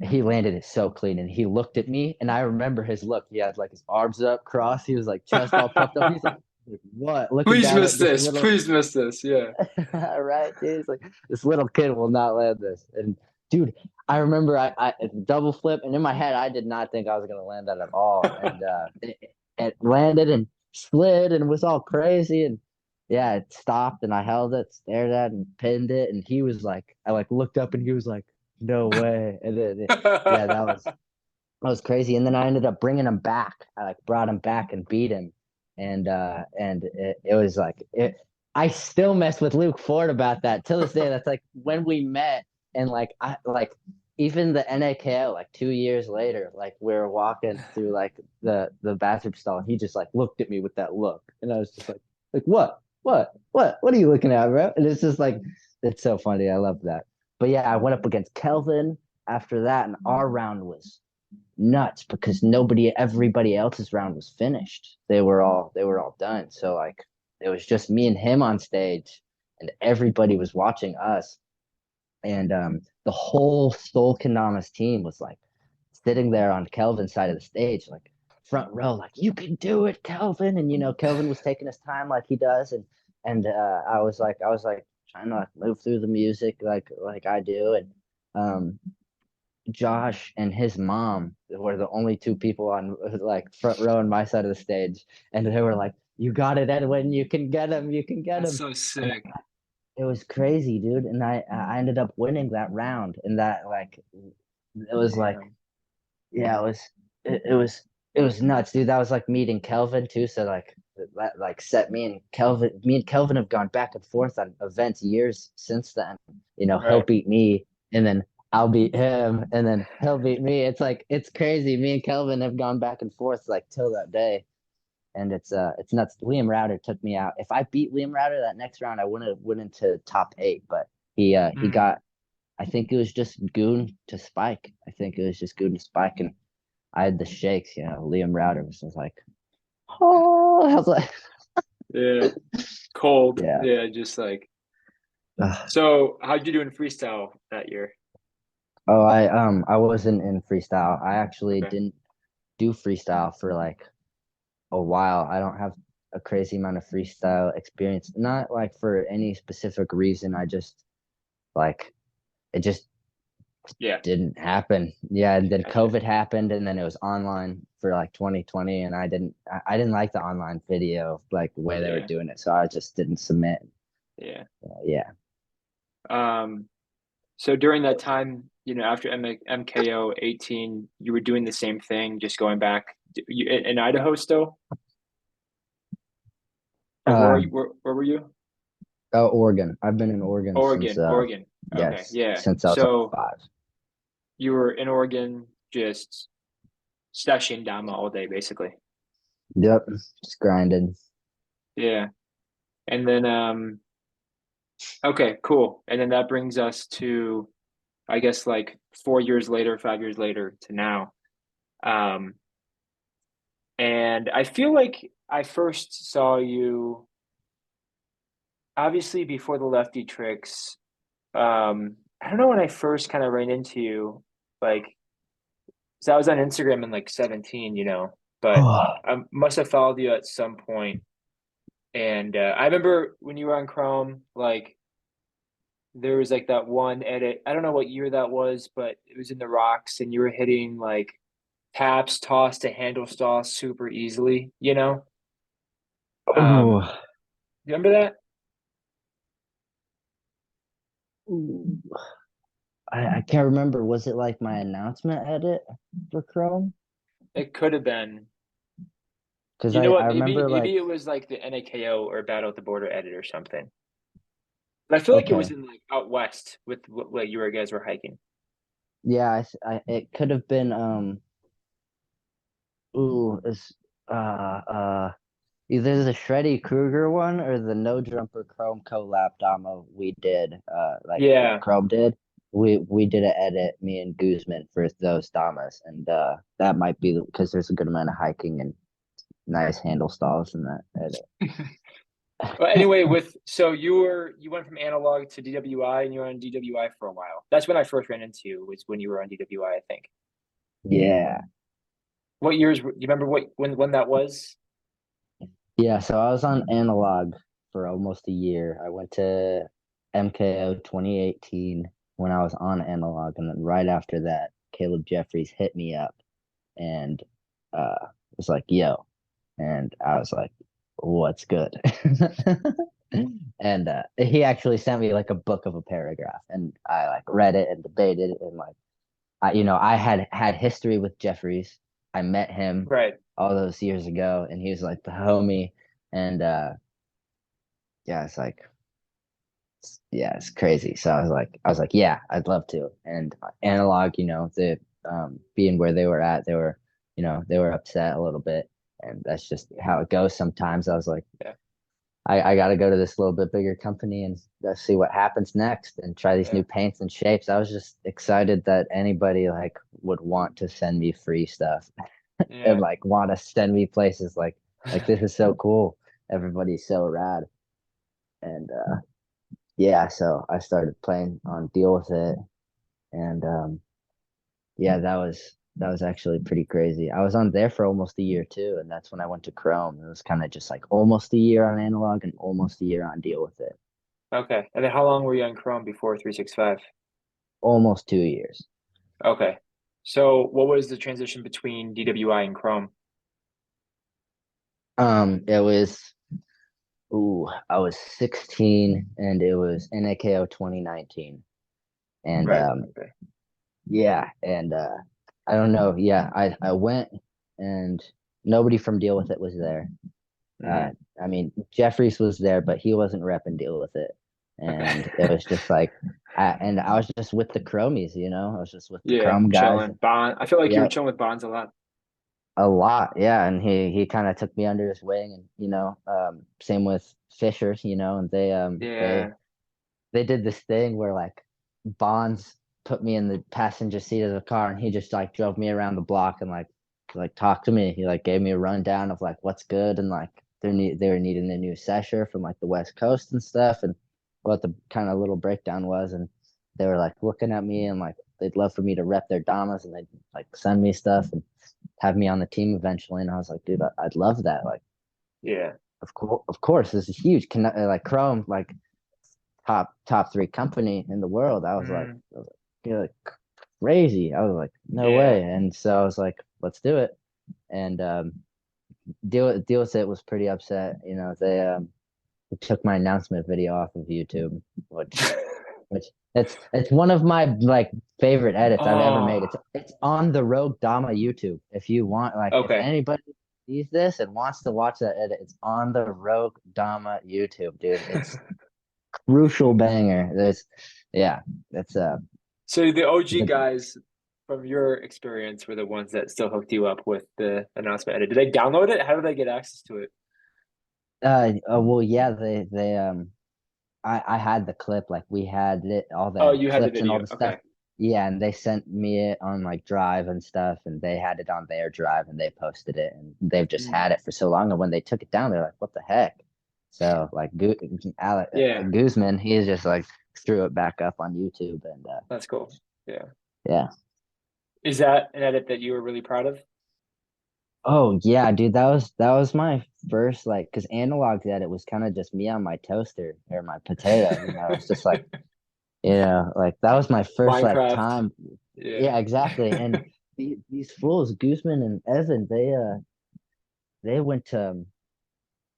he landed it so clean. And he looked at me, and I remember his look. He had like his arms up, crossed. He was like chest all puffed up. He's like, what? Looking Please down miss at this this. little Please miss this. Yeah. right, dude. It's like this little kid will not land this. And dude, I remember I double flip, and in my head, I did not think I was gonna land that at all. And it landed and slid and was all crazy. And yeah, it stopped, and I held it, stared at it, and pinned it. And he was like, I like looked up, and he was like, no way. And then yeah, that was crazy. And then I ended up bringing him back. I like brought him back and beat him. And it was like I still mess with Luke Ford about that till this day. That's like when we met, and like I like even the NAKO like 2 years later, like we were walking through like the bathroom stall, and he just like looked at me with that look, and I was just like what are you looking at, bro? And it's just like it's so funny. I love that. But yeah, I went up against Kelvin after that, and our round was nuts because everybody else's round was finished. They were all done. So like it was just me and him on stage, and everybody was watching us. And the whole Soul Kendamas team was like sitting there on Kelvin's side of the stage, like front row, like you can do it, Kelvin. And Kelvin was taking his time like he does, and I was like trying to like move through the music like I do. And Josh and his mom were the only two people on like front row on my side of the stage, and they were like, "You got it, Edwin. You can get him. You can get That's him." so And sick. it was crazy, dude. And I ended up winning that round, and that like it was like Damn. yeah, it was nuts, dude. That was like meeting Kelvin too. So like that like set me and Kelvin have gone back and forth on events years since then. He'll Right. beat me, and then I'll beat him, and then he'll beat me. It's like it's crazy. Me and Kelvin have gone back and forth like till that day. And it's nuts. Liam Router took me out. If I beat Liam Router that next round, I wouldn't have went into top 8. But he Mm. got, I think it was just Goon to Spike. I think it was just Goon to Spike, and I had the shakes. Liam Router was just like, oh, I was like, Yeah. Cold. yeah. Yeah. Just like, Ugh. so how'd you do in freestyle that year? Oh, I wasn't in freestyle. I actually Okay. didn't do freestyle for like a while. I don't have a crazy amount of freestyle experience. Not like for any specific reason. I just like it just Yeah. didn't happen. Yeah, and then Gotcha. COVID happened, and then it was online for like 2020, and I didn't like the online video like the way they were Yeah. doing it, so I just didn't submit. Yeah. Yeah. Um, so during that time, after MKO 18, you were doing the same thing, just going back in Idaho still? Or Um. where were you? Oh, Oregon. I've been in Oregon since Oregon. Okay. yes, Yeah. since I was like So 5. you were in Oregon just stashing Dama all day, basically. Yep, just grinding. Yeah. And then okay, cool. And then that brings us to I guess like 4 years later, 5 years later to now. Um, and I feel like I first saw you obviously before the lefty tricks. I don't know when I first kind of ran into you, like, so I was on Instagram in like 17, but Oh, I must have followed you at some point. And I remember when you were on Chrome, like there was like that one edit. I don't know what year that was, but it was in the rocks, and you were hitting like taps, toss to handle stall super easily. oh, You remember that? I can't remember. Was it like my announcement edit for Chrome? It could have been. Because You know I what? Maybe remember like maybe it was like the NAKO or Battle at the Border edit or something. But I feel like it was okay, in like out west with what you guys were hiking. yeah, it could have been ooh, uh either the Shreddy Krueger one or the No Jumper Chrome collab demo we did, like Yeah, Chrome did. We did an edit, me and Guzman, for those damas, and that might be because there's a good amount of hiking and nice handle stalls in that Well, edit. anyway, so you went from analog to DWI and you were on DWI for a while. That's when I first ran into you, was when you were on DWI, I think. Yeah. What years, do you remember when that was? Yeah, so I was on analog for almost a year. I went to MKO 2018 when I was on analog, and then right after that, Caleb Jeffries hit me up and was like, "Yo," and I was like, "What's good?" And he actually sent me like a book of a paragraph, and I like read it and debated it, and like I had history with Jeffries. I met him Right. all those years ago, and he was like the homie. And yeah, it's like yeah, it's crazy. So I was like, yeah, I'd love to. And analog, the being where they were at, they were upset a little bit, and that's just how it goes sometimes. I was like, Yeah. I got to go to this little bit bigger company and see what happens next and try these new Yeah. paints and shapes. I was just excited that anybody like would want to send me free stuff and Yeah. like want to send me places like this is so cool. Everybody's so rad. And yeah, so I started playing on Deal With It, and yeah, that was actually pretty crazy. I was on there for almost a year too, and that's when I went to Chrome. It was kind of just like almost a year on analog and almost a year on Deal With It. Okay. And then how long were you on Chrome before 365? Almost 2 years. Okay. So what was the transition between DWI and Chrome? It was I was 16 and it was NAKO 2019. And Right. Okay. yeah, and I don't know. Yeah, I went and nobody from Deal With It was there. Uh, Hmm. I mean, Jeffries was there, but he wasn't repping Deal With It. And it Okay. was just like, I was just with the Chromies, I was just with the Yeah, Chrome guys. chilling. Bond. I feel like you were Yeah, chilling with Bonds a lot. a lot. Yeah. And he kind of took me under his wing and, same with Fisher, and Yeah. they did this thing where like Bonds put me in the passenger seat of the car and he just like drove me around the block and like talked to me. He like gave me a rundown of like what's good and like they were needing a new session from like the West Coast and stuff and what the kind of little breakdown was and they were like looking at me and like they'd love for me to rep their damas and they'd like send me stuff and have me on the team eventually and I was like dude I'd love that like Yeah. of course this is huge like Chrome like top three company in the world. Mm, You're like crazy. I was like, no yeah. way. And so I was like, let's do it. And deal with it was pretty upset. They took my announcement video off of YouTube, which it's one of my like favorite edits I've ever made. Oh, It's on the Rogue Dama YouTube. If you want, like, if okay. anybody sees this and wants to watch that edit, it's on the Rogue Dama YouTube, dude. It's crucial banger. Yeah, that's So the it's OG a, guys from your experience were the ones that still hooked you up with the announcement edit. Did they download it? How did they get access to it? well, yeah, I had the clip, like we had it, all Oh, the you had the clips and all video. the stuff. Okay. Yeah, and they sent me it on like Drive and stuff, and they had it on their Drive and they posted it, and they've just Mm, had it for so long. And when they took it down, they're like, "What the heck?" So like, yeah, Guzman, he's just like threw it back up on YouTube, and that's cool. Yeah. yeah. Is that an edit that you were really proud of? Oh yeah, dude, that was my first like because analog edit was kind of just me on my toaster or my potato, It's just like like that was my first like Minecraft. time. Yeah. Yeah, exactly. And these fools, Guzman and Evan, they went to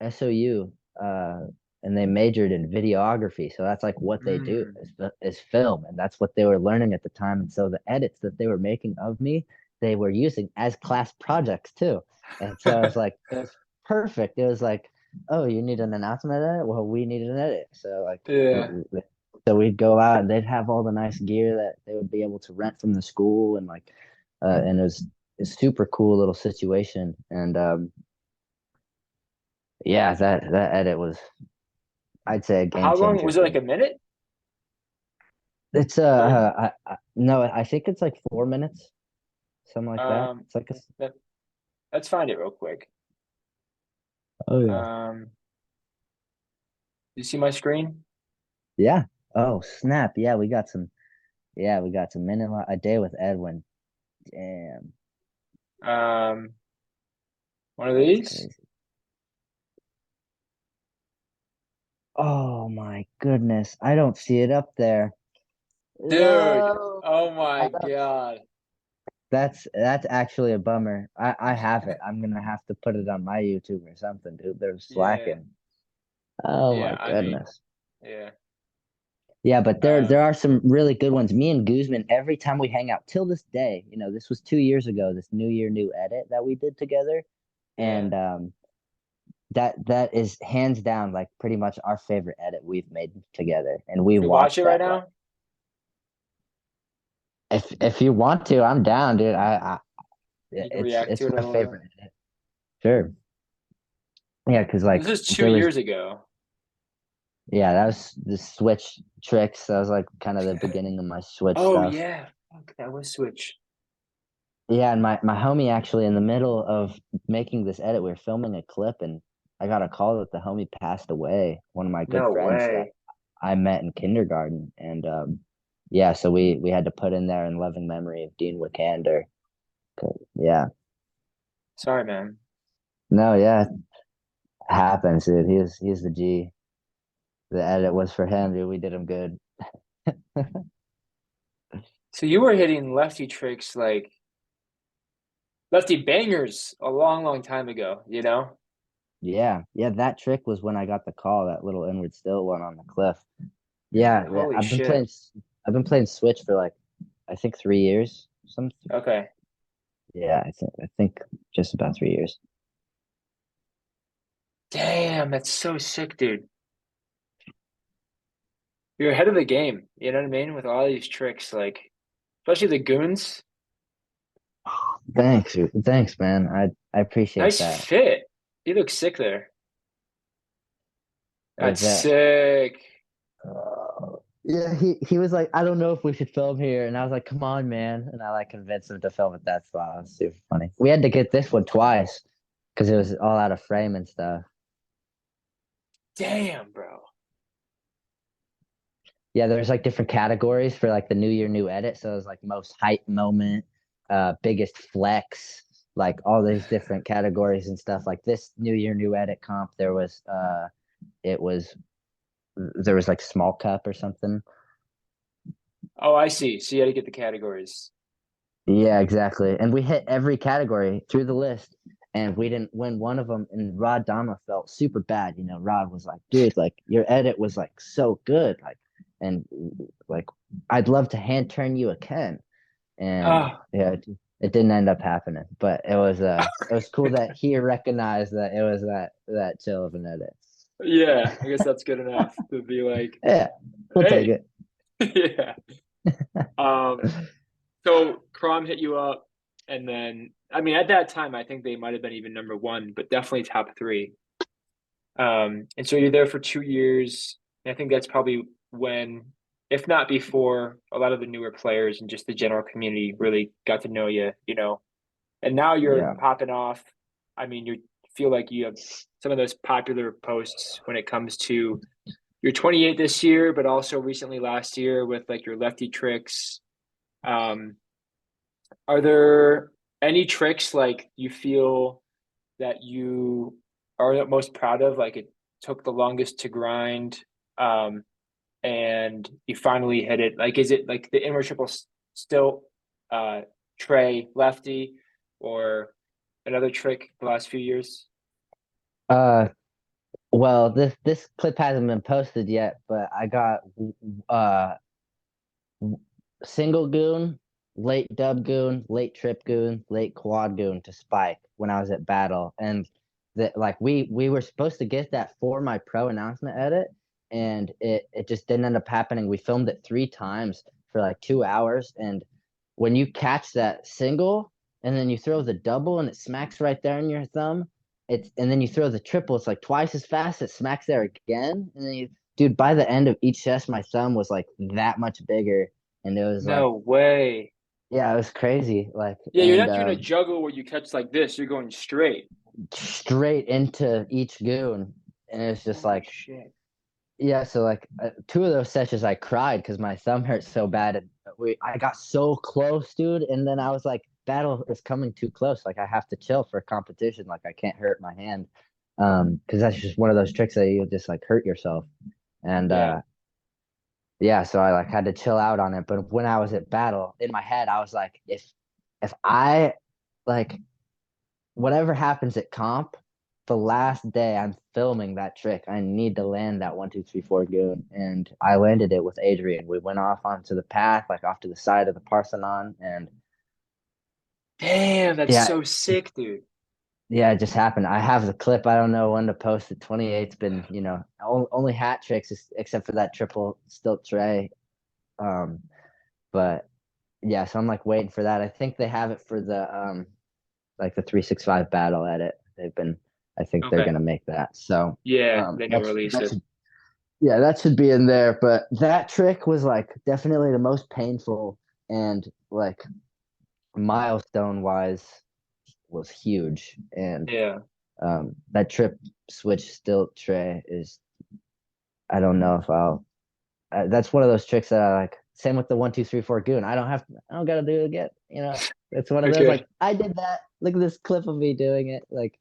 SOU and they majored in videography. So that's like what they do Mm. is film, and that's what they were learning at the time. And so the edits that they were making of me, they were using as class projects too. And so it was perfect. It was like, oh, you need an announcement edit? Well, we needed an edit. So Yeah. so we'd go out and they'd have all the nice gear that they would be able to rent from the school and like and it was a super cool little situation. And Yeah, that edit was, I'd say, a game How long changer was it? for Like me. a minute? It's Or no, I think it's like 4 minutes, something like that. um, It's like a, let, let's find it real quick. oh yeah. Um, you see my screen? Yeah. Oh snap! Yeah, we got some. Yeah, we got some minute a day with Edwin. Damn, Um, one of that's these? crazy. Oh my goodness, I don't see it up there. Dude, No, oh I my don't. God. That's actually a bummer. I have it. I'm gonna have to put it on my YouTube or something, dude. They're Yeah, slacking. Oh yeah, my I mean, goodness. yeah. Yeah, but there Um, are some really good ones. Me and Guzman, every time we hang out till this day, this was 2 years ago, this New Year New Edit that we did together. yeah. And that is hands down like pretty much our favorite edit we've made together. And we Should we watch watched it right that like now? if you want to, I'm down, dude. I You can react it's to it a my little bit. favorite edit. Sure. Yeah, because This like is two there was years ago. yeah, that was the switch tricks. That was like kind of the beginning of my switch Oh stuff. yeah, fuck, that was Switch. Yeah, and my homie actually in the middle of making this edit, we were filming a clip and I got a call that the homie passed away, one of my good No friends that way. I met in kindergarten. And yeah, so we had to put in there in loving memory of Dean Wickander. Yeah. Sorry, man. No, yeah, happens, dude. He's the G. The edit was for him, dude. We did him good. So you were hitting lefty tricks like lefty bangers a long, long time ago, you know? Yeah. Yeah, that trick was when I got the call, that little inward still one on the cliff. Yeah, yeah. Holy shit. I've been playing Switch for like I think 3 years. Some Okay. Yeah, I think just about 3 years. Damn, that's so sick, dude. You're ahead of the game. You know what I mean? With all these tricks, like especially the goons. Thanks, man. I appreciate Nice that. fit. You look sick there. That's Is that sick. Yeah, he was like, I don't know if we should film here, and I was like, come on, man, and I like convinced him to film at that spot. It was super funny. We had to get this one twice because it was all out of frame and stuff. Damn, bro. Yeah, there's like different categories for like the New Year New Edit. So it was like most hype moment, biggest flex, like all these different categories and stuff. Like this New Year New Edit comp, it was there was like small cup or something. Oh, I see. So you had to get the categories. Yeah, exactly. And we hit every category through the list, and we didn't win one of them. And Rod Dama felt super bad. Rod was like, "Dude, like your edit was like so good, and like I'd love to hand turn you a Ken." And Oh, yeah, it didn't end up happening. But it was cool that he recognized that it was that chill of an edit. yeah. I guess that's good enough to be like, Yeah, we'll take hey, it. yeah. Um, so Crom hit you up, and then I mean at that time I think they might have been even number one, but definitely top three. And so you're there for 2 years. And I think that's probably when, if not before, a lot of the newer players and just the general community really got to know you, you know. And now you're Yeah. popping off. I mean, you feel like you have some of those popular posts when it comes to you're 28 this year, but also recently last year with like your lefty tricks. Um, are there any tricks like you feel that you are most proud of? Like it took the longest to grind, um, and you finally hit it. Like, is it like the inward triple still, uh, tray lefty, or another trick the last few years? Uh, well, this clip hasn't been posted yet, but I got uh single goon, late dub goon, late trip goon, late quad goon to spike when I was at battle, and that like we were supposed to get that for my pro announcement edit, and it just didn't end up happening. We filmed it 3 times for like 2 hours, and when you catch that single and then you throw the double and it smacks right there in your thumb, and then you throw the triple, it's like twice as fast. It smacks there again, and then dude, by the end of each test, my thumb was like that much bigger, and it was like, No way. yeah, it was crazy. Like, Yeah, you're and not doing a juggle where you catch like this. You're going straight. straight into each goon, and it's just Holy like, shit. yeah. So like, two of those sessions, I cried because my thumb hurt so bad, and I got so close, dude, and then I was like, battle is coming too close. Like, I have to chill for competition. Like, I can't hurt my hand, because that's just one of those tricks that you just like hurt yourself. And Yeah. yeah, so I like had to chill out on it. But when I was at battle, in my head, I was like, if I like whatever happens at comp, the last day I'm filming that trick, I need to land that 1 2 3 4 goon. And I landed it with Adrian. We went off onto the path, like off to the side of the Parthenon, and Damn, that's yeah, so sick, dude. yeah, it just happened. I have the clip. I don't know when to post it. 28's been, only hat tricks except for that triple stilt tray. Um, but yeah, so I'm like waiting for that. I think they have it for the like the 365 battle edit. I think they're Okay. gonna make that. So Yeah, they never released that it. should yeah, that should be in there. But that trick was like definitely the most painful and like milestone wise was huge. And Yeah. that trip switch stilt tray is I don't know if I'll that's one of those tricks that I like. Same with the 1 2 3 4 goon. I don't gotta do it again. It's one of those Okay. like I did that. Look at this clip of me doing it. Like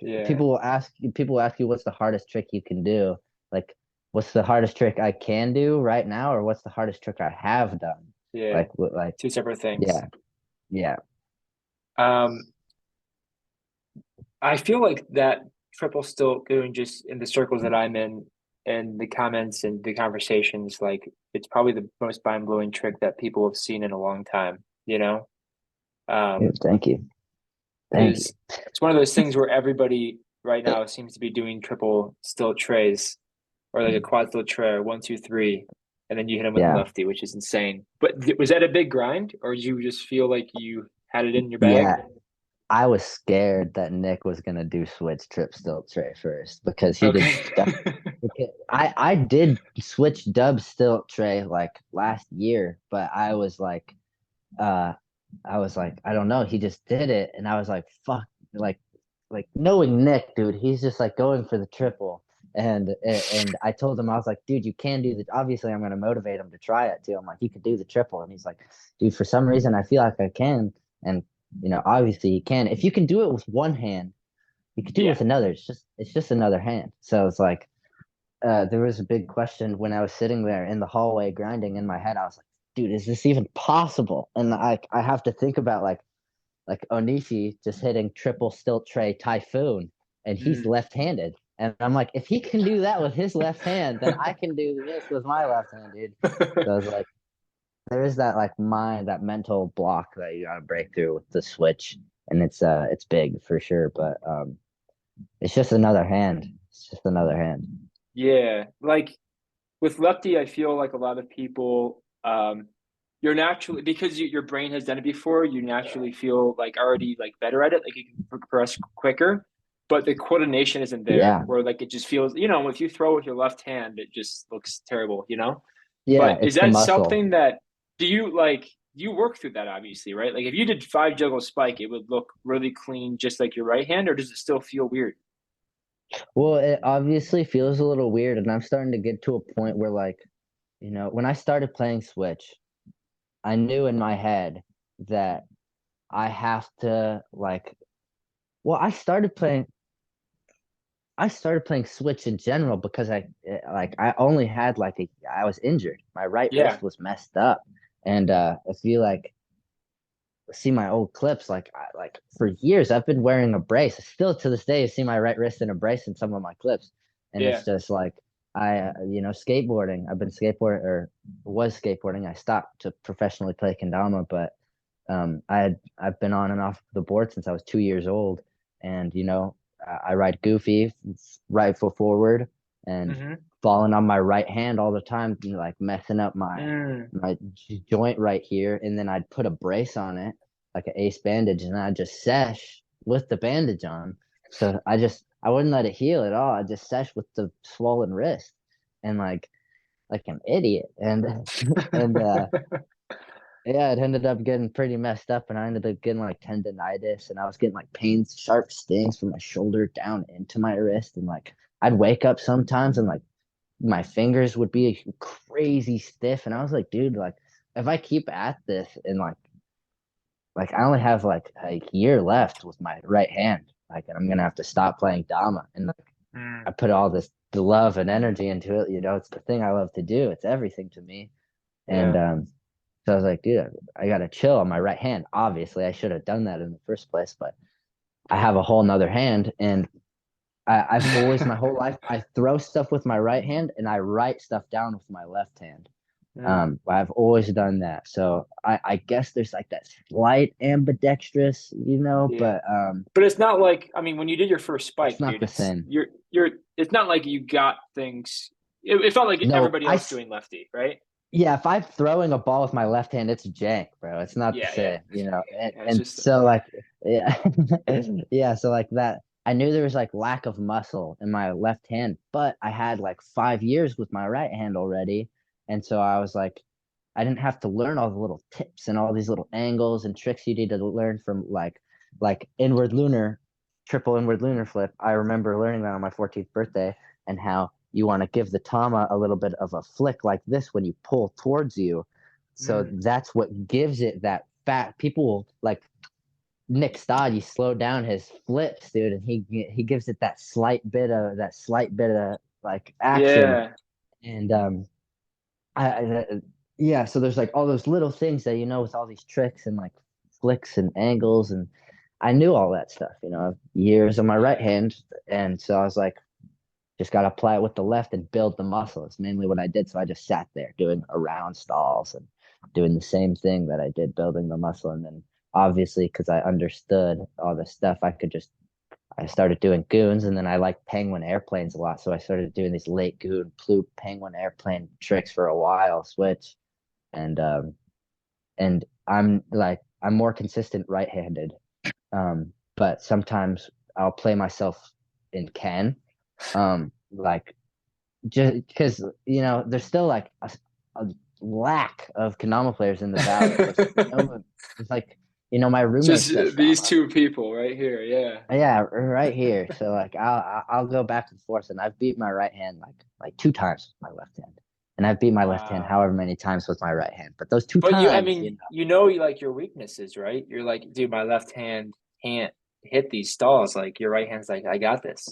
Yeah. people will ask you what's the hardest trick you can do. Like what's the hardest trick I can do right now, or what's the hardest trick I have done? Yeah. Like Two separate things. yeah, yeah, Um, I feel like that triple stilt doing just in the circles that I'm in and the comments and the conversations, like it's probably the most mind-blowing trick that people have seen in a long time, you know? yeah. Um, Thank you, thank you. because it's one of those things where everybody right now seems to be doing triple stilt trays or like a quad stilt tray, 1 2 3, and then you hit him with a Yeah, lefty, which is insane. But was that a big grind, or did you just feel like you had it in your bag? yeah. I was scared that Nick was gonna do switch trip stilt tray first because he did Okay. stuff. Okay, I did switch dub stilt tray like last year, but uh I was like, I don't know, he just did it, and I was like, fuck, like knowing Nick, dude, he's just like going for the triple. And I told him, I was like, dude, you can do the obviously I'm gonna motivate him to try it too. I'm like, you could do the triple. And he's like, dude, for some reason I feel like I can. And obviously you can. If you can do it with one hand, you could do it Yeah. with another. It's just another hand. So it's like there was a big question when I was sitting there in the hallway grinding in my head. I was like, dude, is this even possible? And I have to think about like Onishi just hitting triple stilt tray typhoon, and he's Mm. left-handed. And I'm like, if he can do that with his left hand, then I can do this with my left hand, dude. So I was like, there is that like that mental block that you gotta break through with the switch. And it's big for sure, but it's just another hand. It's just another hand. Yeah. Like with lefty, I feel like a lot of people, you're naturally because your brain has done it before, you naturally feel like already like better at it, like you can progress quicker. But the coordination isn't there, Yeah. where like it just feels, if you throw with your left hand, it just looks terrible, you know? Yeah, But is it's the that muscle. something that do you like? You work through that obviously, right? Like if you did five juggle spike, it would look really clean, just like your right hand, or does it still feel weird? Well, it obviously feels a little weird, and I'm starting to get to a point where like, when I started playing Switch, I knew in my head that I have to like well, I started playing Switch in general because I only had I was injured. My right Yeah, wrist was messed up. And if you like see my old clips, like for years I've been wearing a brace. Still to this day, you see my right wrist in a brace in some of my clips. And yeah. it's just like skateboarding. I've been skateboarding or was skateboarding. I stopped to professionally play kendama, but I've been on and off the board since I was 2 years old, and I ride goofy, right foot forward, and Mm-hmm. falling on my right hand all the time, like messing up Mm. my joint right here, and then I'd put a brace on it, like an ace bandage, and I'd just sesh with the bandage on, So I wouldn't let it heal at all. I just sesh with the swollen wrist, and like an idiot. And and yeah, it ended up getting pretty messed up, and I ended up getting like tendonitis, and I was getting like pains, sharp stings from my shoulder down into my wrist, and like I'd wake up sometimes and like my fingers would be crazy stiff, and I was like, dude, like if I keep at this and like I only have like a year left with my right hand, like and I'm gonna have to stop playing dama, and like I Mm, put all this the love and energy into it. It's the thing I love to do. It's everything to me. And yeah. so I was like, dude, I gotta chill on my right hand. Obviously, I should have done that in the first place, but I have a whole nother hand, and I've always my whole life I throw stuff with my right hand and I write stuff down with my left hand. Mm, I've always done that. So I guess there's like that slight ambidextrous, yeah. but But it's not like, I mean, when you did your first it's spike, not dude, the same. it's not like you got things. It felt like No, everybody else doing lefty, right? yeah, if I'm throwing a ball with my left hand, it's jank, bro. It's not the Yeah, yeah. same, you know. And, Yeah, it's and just, so like, yeah, yeah. So like that, I knew there was like lack of muscle in my left hand, but I had like 5 years with my right hand already, and so I was like, I didn't have to learn all the little tips and all these little angles and tricks you need to learn from like inward lunar, triple inward lunar flip. I remember learning that on my 14th birthday, and how you want to give the tama a little bit of a flick like this when you pull towards you. So mm, that's what gives it that fat. People will like Nick Stoddy slowed down his flips, dude, and he gives it that slight bit of like action. yeah. And I yeah, so there's like all those little things that with all these tricks and like flicks and angles, and I knew all that stuff, years on my right Yeah. hand, and so I was like, just got to apply it with the left and build the muscle. It's mainly what I did. So I just sat there doing around stalls and doing the same thing that I did building the muscle. And then obviously, because I understood all the stuff, I started doing goons, and then I like penguin airplanes a lot. So I started doing these late goon ploop penguin airplane tricks for a while, switch. And, I'm more consistent right-handed. But sometimes I'll play myself in Ken. Like just because there's still like a lack of Kendama players in the valley. It's like my roommate Just says these two people right here. Yeah. yeah, right here. So like I'll go back and forth, and I've beat my right hand like two times with my left hand, and I've beat my left hand Wow. however many times with my right hand. But those two But I times, mean, you like your weaknesses, right? You're like, dude, my left hand can't hit these stalls. Like your right hand's like, I got this.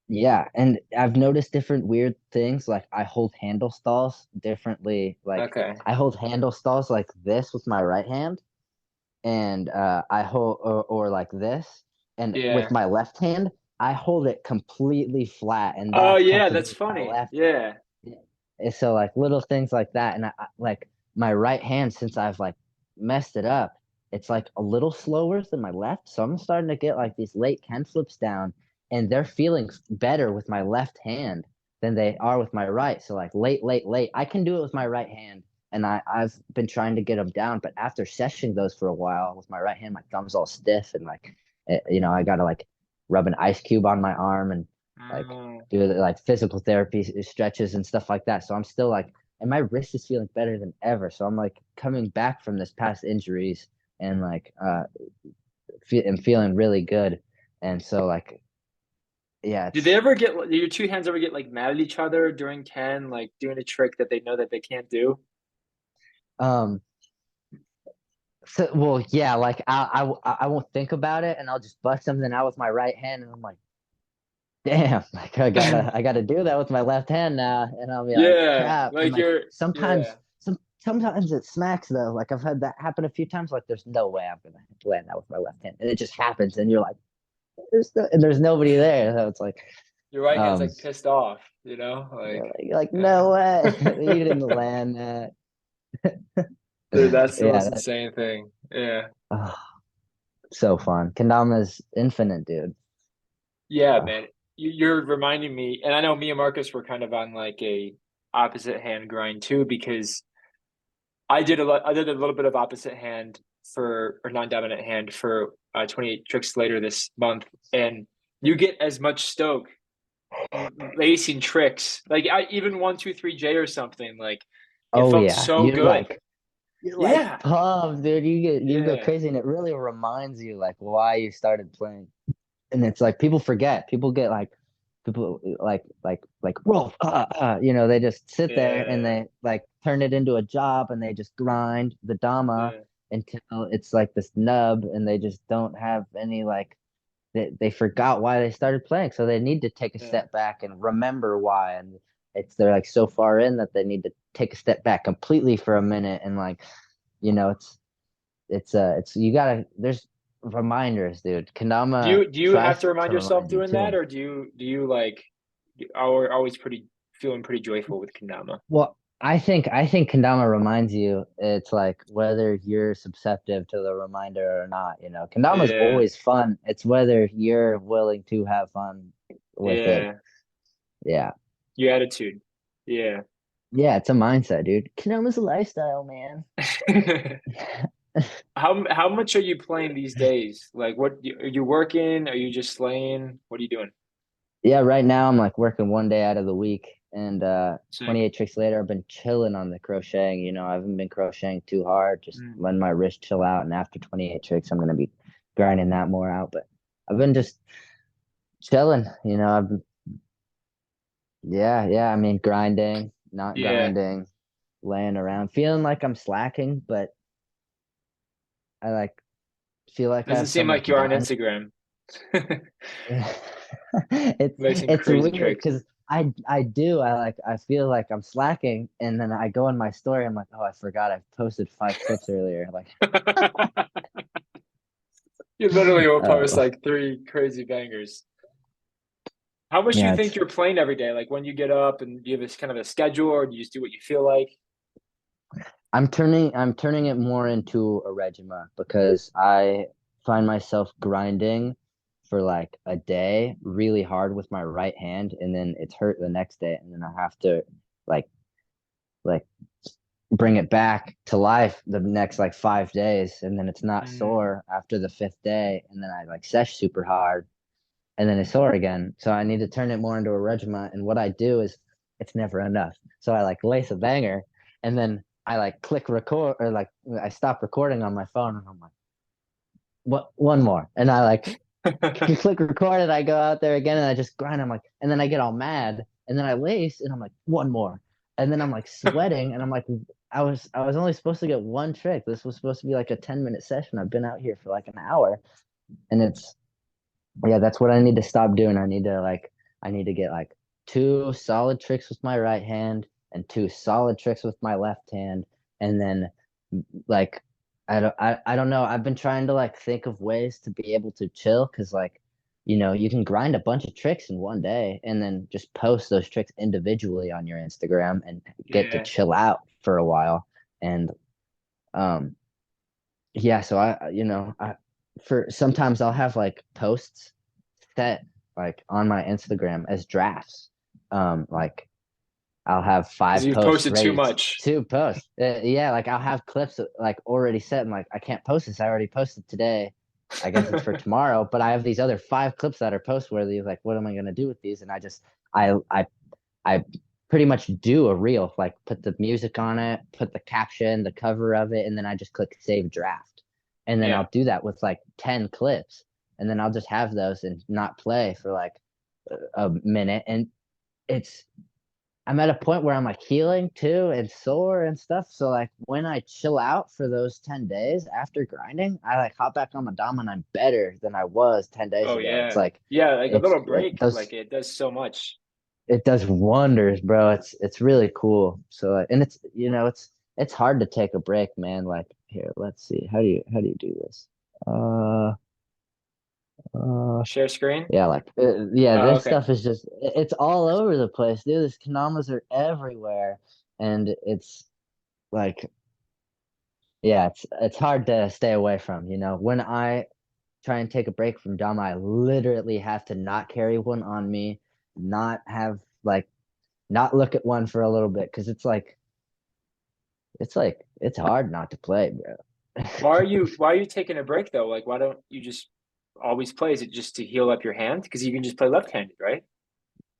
yeah, and I've noticed different weird things. Like I hold handle stalls differently. Like Okay. I hold handle stalls like this with my right hand, and I hold or like this, and with Yeah. my left hand, I hold it completely flat, and Oh that's tough yeah, to do that's with my funny. left hand. Yeah. Yeah. And so like little things like that, and like my right hand, since I've like messed it up, it's like a little slower than my left, so I'm starting to get like these late Ken flips down, and they're feeling better with my left hand than they are with my right. So like late, I can do it with my right hand, and I've been trying to get them down, but after sessioning those for a while with my right hand, my thumb's all stiff, and like I gotta like rub an ice cube on my arm and like Mm. do like physical therapy stretches and stuff like that. So I'm still like, and my wrist is feeling better than ever. So I'm like coming back from this past injuries, and like am feeling really good. And so like yeah, Did they it's ever get did your two hands ever get like mad at each other during Ken, like doing a trick that they know that they can't do? um so well yeah, like I won't think about it, and I'll just bust something out with my right hand, and I'm like, damn, like I gotta do that with my left hand now, and I'll be like, Yeah, crap. And like like yeah. sometimes it smacks though. Like I've had that happen a few times. Like there's no way I'm gonna land that with my left hand, and it just happens, and you're like, there's nobody there. So it's like, Your right hand's um, like pissed off, you're like yeah. no way, you didn't land that. Dude, that's the Yeah, most insane thing. Yeah. oh, so fun. Kendama's infinite, dude. Yeah, Oh, man. You're reminding me, and I know me and Marcus were kind of on like a opposite hand grind too, because I did a little bit of opposite hand for or non-dominant hand for 28 tricks later this month, and you get as much stoke lacing tricks. Like I even 1 2 3 J or something. Like it Oh felt yeah, so good. you're like Yeah, pumped, dude. You go yeah, crazy, and it really reminds you like why you started playing. And it's like people forget. People get like people roll, they just sit there and yeah, they like turn it into a job and they just grind the dama yeah, until it's like this nub, and they just don't have any like they forgot why they started playing. So they need to take a yeah. step back and remember why. And they're like so far in that they need to take a step back completely for a minute and like, it's you gotta there's reminders, dude. Do Kendama you have tries to remind to yourself remind you doing that, too. or do you like are always pretty feeling pretty joyful with kendama? Well, I think kendama reminds you. It's like whether you're susceptible to the reminder or not. Kendama is Yeah, always fun. It's whether you're willing to have fun with it. yeah. Yeah. Your attitude. Yeah. Yeah, it's a mindset, dude. Kendama's a lifestyle, man. How much are you playing these days? Like, what are you working? Are you just slaying? What are you doing? Yeah, right now I'm like working one day out of the week, and Sick. 28 tricks later I've been chilling on the crocheting. I haven't been crocheting too hard, just Mm. letting my wrist chill out, and after 28 tricks I'm gonna be grinding that more out. But I've been just chilling, I've been, yeah, I mean grinding, not Yeah. grinding, laying around, feeling like I'm slacking, but I like feel like I Doesn't have so seem much like you are on done. Instagram. Making It's crazy weird tricks. because I feel like I'm slacking, and then I go in my story. I'm like, oh, I forgot I posted 5 clips earlier. Like, You literally will post oh like three crazy bangers. How much do you yeah, think you're playing every day? Like when you get up and do you have this kind of a schedule or do you just do what you feel like? I'm turning it more into a regiment because I find myself grinding for like a day really hard with my right hand, and then it's hurt the next day, and then I have to like like bring it back to life the next like 5 days, and then it's not Mm, sore after the fifth day, and then I like sesh super hard, and then it's sore again. So I need to turn it more into a regiment. And what I do is it's never enough. So I like lace a banger, and then I like click record, or like I stop recording on my phone, and I'm like, what? One more, and I like click record, and I go out there again, and I just grind. I'm like, and then I get all mad, and then I lace, and I'm like, one more, and then I'm like sweating, and I'm like, I was only supposed to get one trick. This was supposed to be like a 10-minute session. I've been out here for like an hour, and it's yeah, that's what I need to stop doing. I need to get like two solid tricks with my right hand and two solid tricks with my left hand, and then like I don't know. I've been trying to like think of ways to be able to chill because like you can grind a bunch of tricks in one day and then just post those tricks individually on your Instagram and get to yeah. chill out for a while. And um yeah, so I for sometimes I'll have like posts set like on my Instagram as drafts. Like I'll have Because 5 posts posted too ready much. to post. Yeah, like I'll have clips like already set. And like I can't post this. I already posted today. I guess it's for tomorrow, but I have these other 5 clips that are post worthy. Like, what am I gonna do with these? And I I pretty much do a reel. Like, put the music on it, put the caption, the cover of it, and then I just click save draft. And then Yeah. I'll do that with like 10 clips, and then I'll just have those and not play for like a minute. And it's I'm at a point where I'm like healing too and sore and stuff. So like when I chill out for those 10 days after grinding, I like hop back on my dom and I'm better than I was 10 days Oh ago. It's yeah. like Yeah, like a it's little it break, does like it does so much. it does wonders, bro. It's really cool. So like, and it's hard to take a break, man. Like here, let's see. How do you do this? Uh uh Share screen? yeah, like yeah, Oh, this okay. stuff is just it's all over the place, dude. These kanamas are everywhere, and it's like yeah, it's hard to stay away from. When I try and take a break from Dama, I literally have to not carry one on me, not have like not look at one for a little bit because it's hard not to play, bro. Why are you taking a break though? Like why don't you just always play? Is it just to heal up your hand? Because you can just play left-handed, right?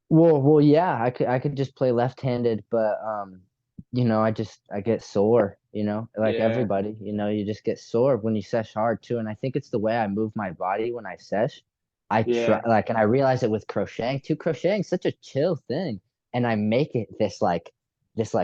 Well, yeah, I could just play left-handed, but I get sore, like Yeah, everybody, you just get sore when you sesh hard too. And I think it's the way I move my body when I sesh. I try yeah, like, and I realize it with crocheting too. Crocheting is such a chill thing, and I make it this like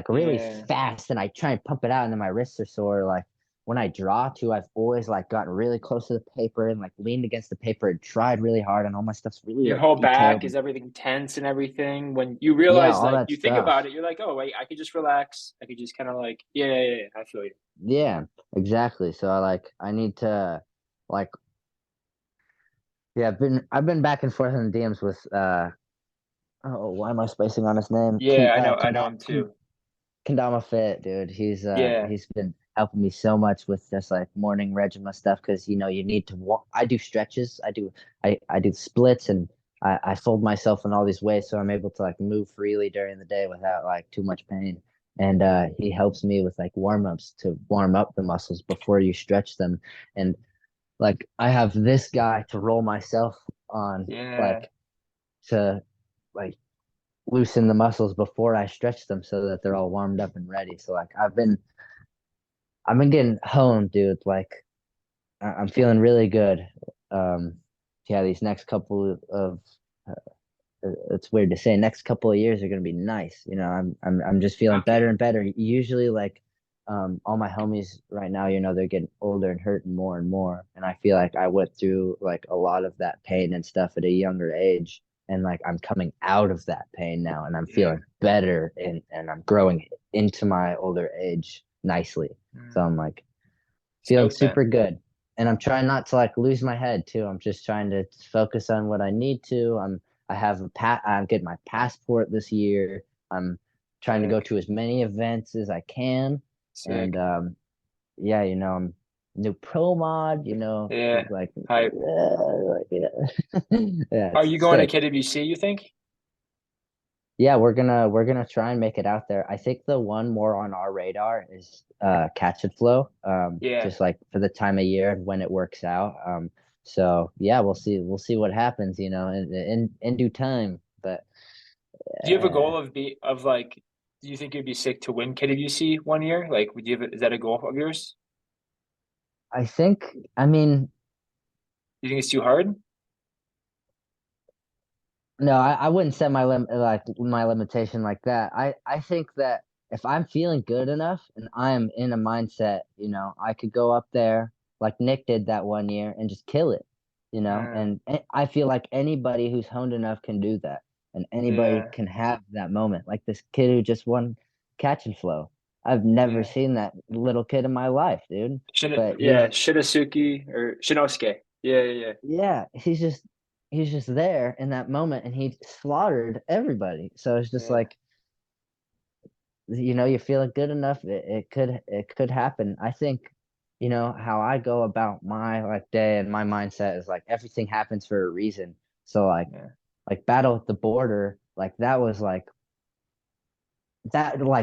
really yeah. fast, and I try and pump it out, and then my wrists are sore. Like when I draw too, I've always like gotten really close to the paper and like leaned against the paper and tried really hard, and all my stuff's really Your like whole back detailed. is everything tense and everything. When you Yeah, realize, all like, that you think about it, stuff. you're like, oh, wait, I could just relax. I could just kind of like, yeah, yeah, yeah, I feel you. Yeah, exactly. So I need to like yeah, I've been back and forth in the DMs with oh, why am I spacing on his name? Yeah, I know him too. Kendama Fit, dude. Yeah, He's been helping me so much with just like morning regimen stuff because you need to walk. I do stretches, I do splits, and I fold myself in all these ways so I'm able to like move freely during the day without like too much pain. And he helps me with like warm-ups to warm up the muscles before you stretch them. And like I have this guy to roll myself on, yeah. like to like loosen the muscles before I stretch them so that they're all warmed up and ready. So like I've been getting honed, dude. Like I'm feeling really good. Um, yeah, these next couple of it's weird to say, next couple of years are gonna be nice. I'm just feeling better Okay. and better. Usually, like all my homies right now, they're getting older and hurting more and more. And I feel like I went through like a lot of that pain and stuff at a younger age. And like I'm coming out of that pain now and I'm Yeah. feeling better and I'm growing into my older age nicely. So I'm Mm. like feeling Stoked, super man. good. And I'm trying not to like lose my head too. I'm just trying to focus on what I need to. I'm getting my passport this year. I'm trying to go Sick, to as many events as I can. And sick. yeah, I'm new pro mod, Yeah. like, Hype. yeah. Yeah, Are it's you going to sick. KWC, you think? Yeah, we're gonna try and make it out there. I think the one more on our radar is catch and flow. Yeah. Just like for the time of year and when it works out. So yeah, we'll see what happens, in due time. But Do you have a uh, goal of like, do you think you'd be sick to win KWC one year? Like, would you have, is that a goal of yours? I think, I mean, You think it's too hard? no, I wouldn't set my limitation like that. I think that if I'm feeling good enough and I'm in a mindset, I could go up there like Nick did that one year and just kill it, Mm, and I feel like anybody who's honed enough can do that, and anybody yeah. can have that moment. Like this kid who just won catch and flow. I've never Yeah. seen that little kid in my life, dude. But Yeah, Shinosuke or Shinosuke. Yeah, yeah, yeah. yeah, he's just there in that moment and he slaughtered everybody. So it's just Yeah. like, you feel it good enough, it could happen. I think, how I go about my like day and my mindset is like everything happens for a reason. So Yeah. like Battle at the Border, like that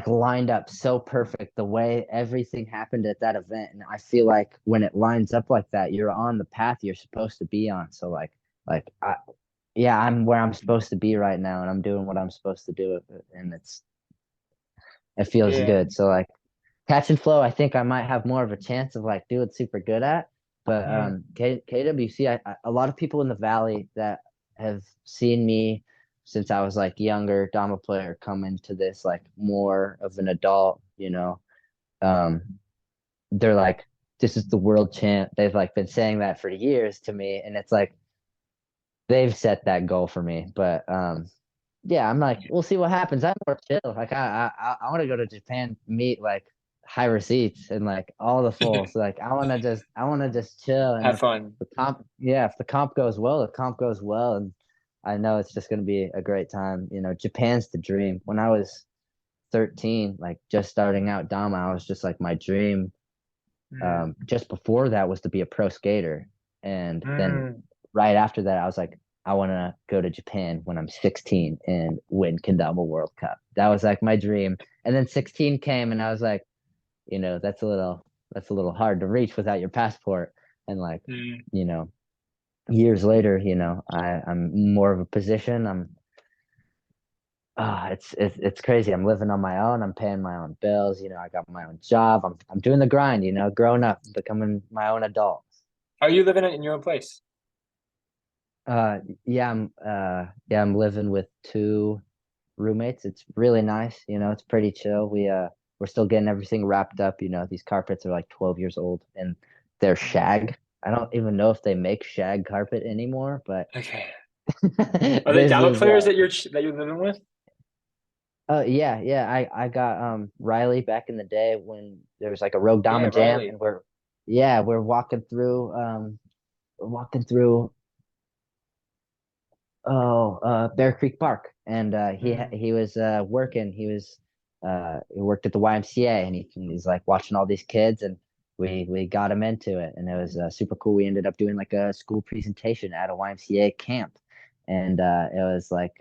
lined up so perfect the way everything happened at that event. And I feel like when it lines up like that, you're on the path you're supposed to be on. So like yeah, I'm where I'm supposed to be right now and I'm doing what I'm supposed to do, and it feels Yeah. good. So like catch and flow, I think I might have more of a chance of like doing super good at. But Mm, KWC, a lot of people in the valley that have seen me since I was like younger Dama player come into this like more of an adult, um, they're like, this is the world champ. They've like been saying that for years to me, and it's like they've set that goal for me. But yeah, I'm like, we'll see what happens. I'm more chill. Like I want to go to Japan, meet like high receipts and like all the fulls. So, like I want to just chill. And have if fun. if the comp goes well, the comp goes well, and I know it's just gonna be a great time. Japan's the dream. When I was 13, like just starting out Dama, I was just like my dream. Mm, Just before that was to be a pro skater, and then mm, right after that, I was like, I want to go to Japan when I'm 16 and win Kendama World Cup. That was like my dream. And then 16 came, and I was like, that's a little hard to reach without your passport. And like, mm. you know, years later, I'm more of a position. It's crazy. I'm living on my own. I'm paying my own bills. I got my own job. I'm doing the grind, growing up, becoming my own adult. Are you living in your own place? I'm living with two roommates. It's really nice. It's pretty chill. We're still getting everything wrapped up. These carpets are like 12 years old and they're Mhm. shag. I don't even know if they make shag carpet anymore, but Okay. Are they this Dama is players that you're living with? yeah. I got Riley back in the day when there was like a Rogue Yeah, Dama jam, Riley. and we're walking through Bear Creek Park, and Mm, he was working. He worked at the YMCA, and he's like watching all these kids, and we got him into it, and it was super cool. We ended up doing like a school presentation at a YMCA camp, and it was like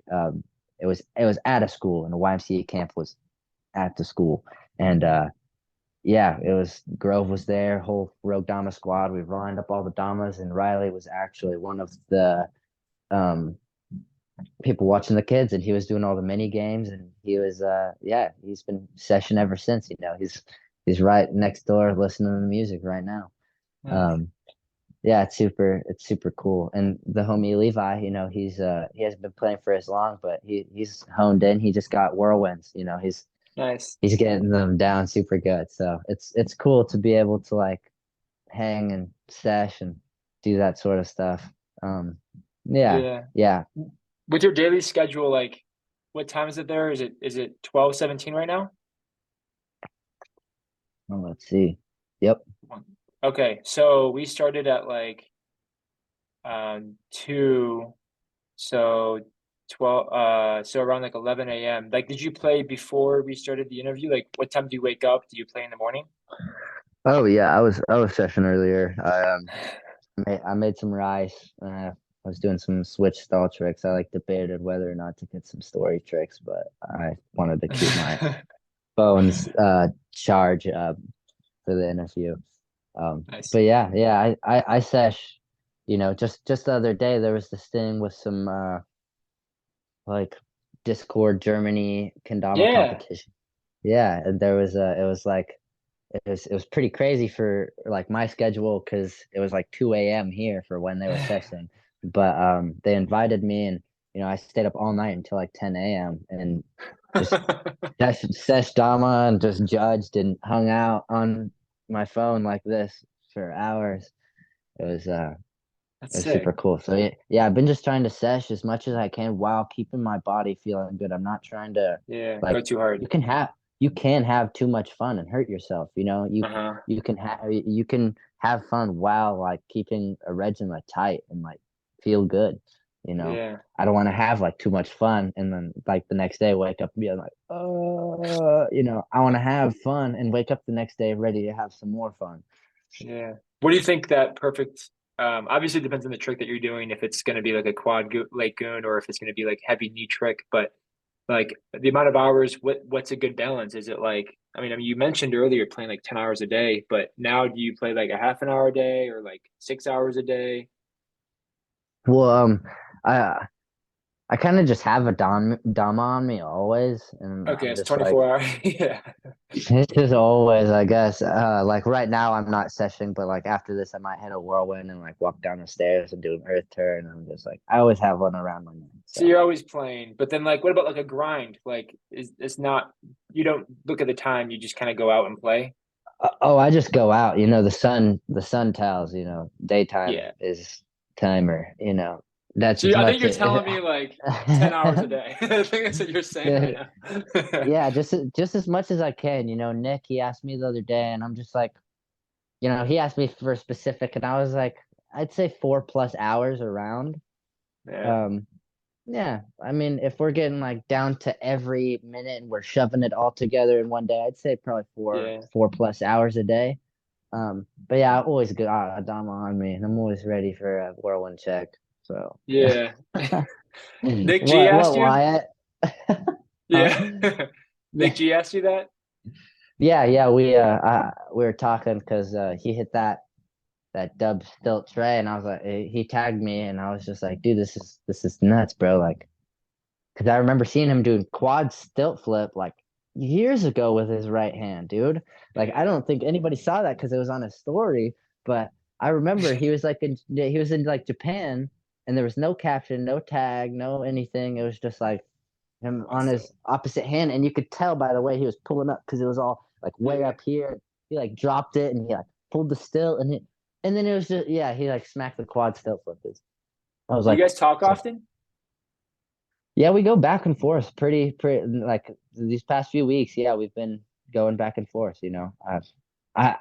it was at a school, and the YMCA camp was at the school, and mhm. yeah, it was Grove was there, whole Rogue Dama squad. We lined up all the Damas, and Riley was actually one of the um people watching the kids, and he was doing all the mini games, and he was yeah, he's been session ever since. He's right next door listening to the music right now. Nice. um yeah, it's super cool. And the homie Levi, he hasn't been playing for as long, but he's honed in. He just got whirlwinds. Nice. He's getting them down super good, so it's cool to be able to like hang and sesh and do that sort of stuff. um yeah, Yeah. yeah. With your daily schedule, like what time is it there? Is it 12:17 right now? Well, let's see. Yep. Okay, so we started at like 2, so 12 so around like 11 a.m. Like did you play before we started the interview? Like what time do you wake up? Do you play in the morning? Oh yeah, I was session earlier. I made some rice. I was doing some switch stall tricks. I like debated whether or not to get some story tricks, but I wanted to keep my phone's charge up for the interview. But Nice. yeah, I sesh. Just the other day there was this thing with some like Discord Germany Kendama Yeah. competition. Yeah, and there was it was like it was pretty crazy for like my schedule because it was like 2 a.m. here for when they were sessioning. But they invited me, and I stayed up all night until like 10 a.m. and just sesh dama and just judged and hung out on my phone like this for hours. It was That's it was super sick. cool. So yeah, I've been just trying to sesh as much as I can while keeping my body feeling good. I'm not trying to Yeah, go like too hard. you can have too much fun and hurt yourself. Uh-huh. You can have fun while like keeping a regimen like tight and like feel good. You know, Yeah. I don't want to have like too much fun and then like the next day wake up and be like, I want to have fun and wake up the next day ready to have some more fun. Yeah. What do you think that perfect obviously it depends on the trick that you're doing, if it's going to be like a leg goon or if it's going to be like heavy knee trick, but like the amount of hours, what's a good balance? Is it like I mean you mentioned earlier playing like 10 hours a day, but now do you play like a half an hour a day or like 6 hours a day? Well, I I kind of just have a Dama on me always, and Okay, I'm it's just like, 24 hours. Yeah. it's just always, I guess. Like right now, I'm not seshing, but like after this, I might hit a whirlwind and like walk down the stairs and do an earth turn. I'm just like, I always have one around my neck. So So, you're always playing, but then like what about like a grind? Like is it's not you don't look at the time, you just kind of go out and play? oh, I just go out. The sun tells. Daytime Yeah. is timer. That's So as I think much. you're telling me like 10 hours a day. I think that's what you're saying right now. Yeah, just as much as I can. Nick, he asked me the other day, and I'm just like, he asked me for a specific, and I was like, I'd say 4+ hours around. Yeah. Um, yeah, I mean, if we're getting like down to every minute and we're shoving it all together in one day, I'd say probably four Yeah. 4+ hours a day. But yeah, I always got a Dama on me, and I'm always ready for a whirlwind check. So yeah. Yeah. Nick G What asked you? Wyatt? Huh? Yeah. Nick Yeah. G asked you that? Yeah, we were talking because he hit that that dub stilt tray, and I was like, he tagged me, and I was just like, dude, this is nuts, bro. Like, because I remember seeing him doing quad stilt flip like years ago with his right hand, dude. Like, I Yeah. don't think anybody saw that because it was on his story, but I remember he was in like Japan, and there was no caption, no tag, no anything. It was just like him Quad on still. his opposite hand, and you could tell by the way he was pulling up because it was all like way Yeah. up here. He like dropped it and he like pulled the still, and then it was just yeah, he like smacked the quad still flippers. I was Do you like, guys talk so often? yeah, we go back and forth pretty like these past few weeks. Yeah, we've been going back and forth, you know. I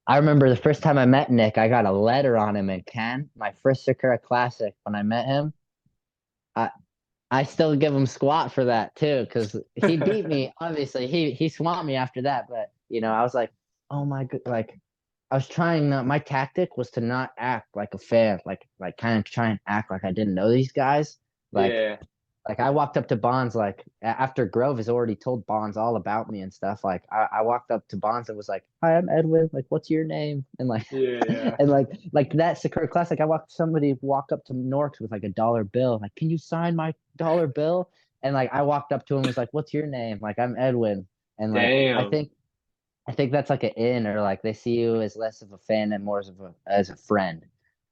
I remember the first time I met Nick, I got a letter on him in Cannes, my first Sakura Classic. When I met him, I I still give him squat for that too, because he beat me. Obviously, he swamped me after that, but you know, I was like, oh my god, like I was trying not. My tactic was to not act like a fan, like kind of try and act like I didn't know these guys, like Yeah. like I walked up to Bonds like after Grove has already told Bonds all about me and stuff. Like I walked up to Bonds and was like, "Hi, I'm Edwin. Like, what's your name?" And like Yeah. Yeah. and like that Sakura Classic, I watched somebody walk up to Norks with like a dollar bill. Like, can you sign my dollar bill? And like I walked up to him and was like, "What's your name?" Like, I'm Edwin. And like Damn. I think that's like an in or like they see you as less of a fan and more as a friend.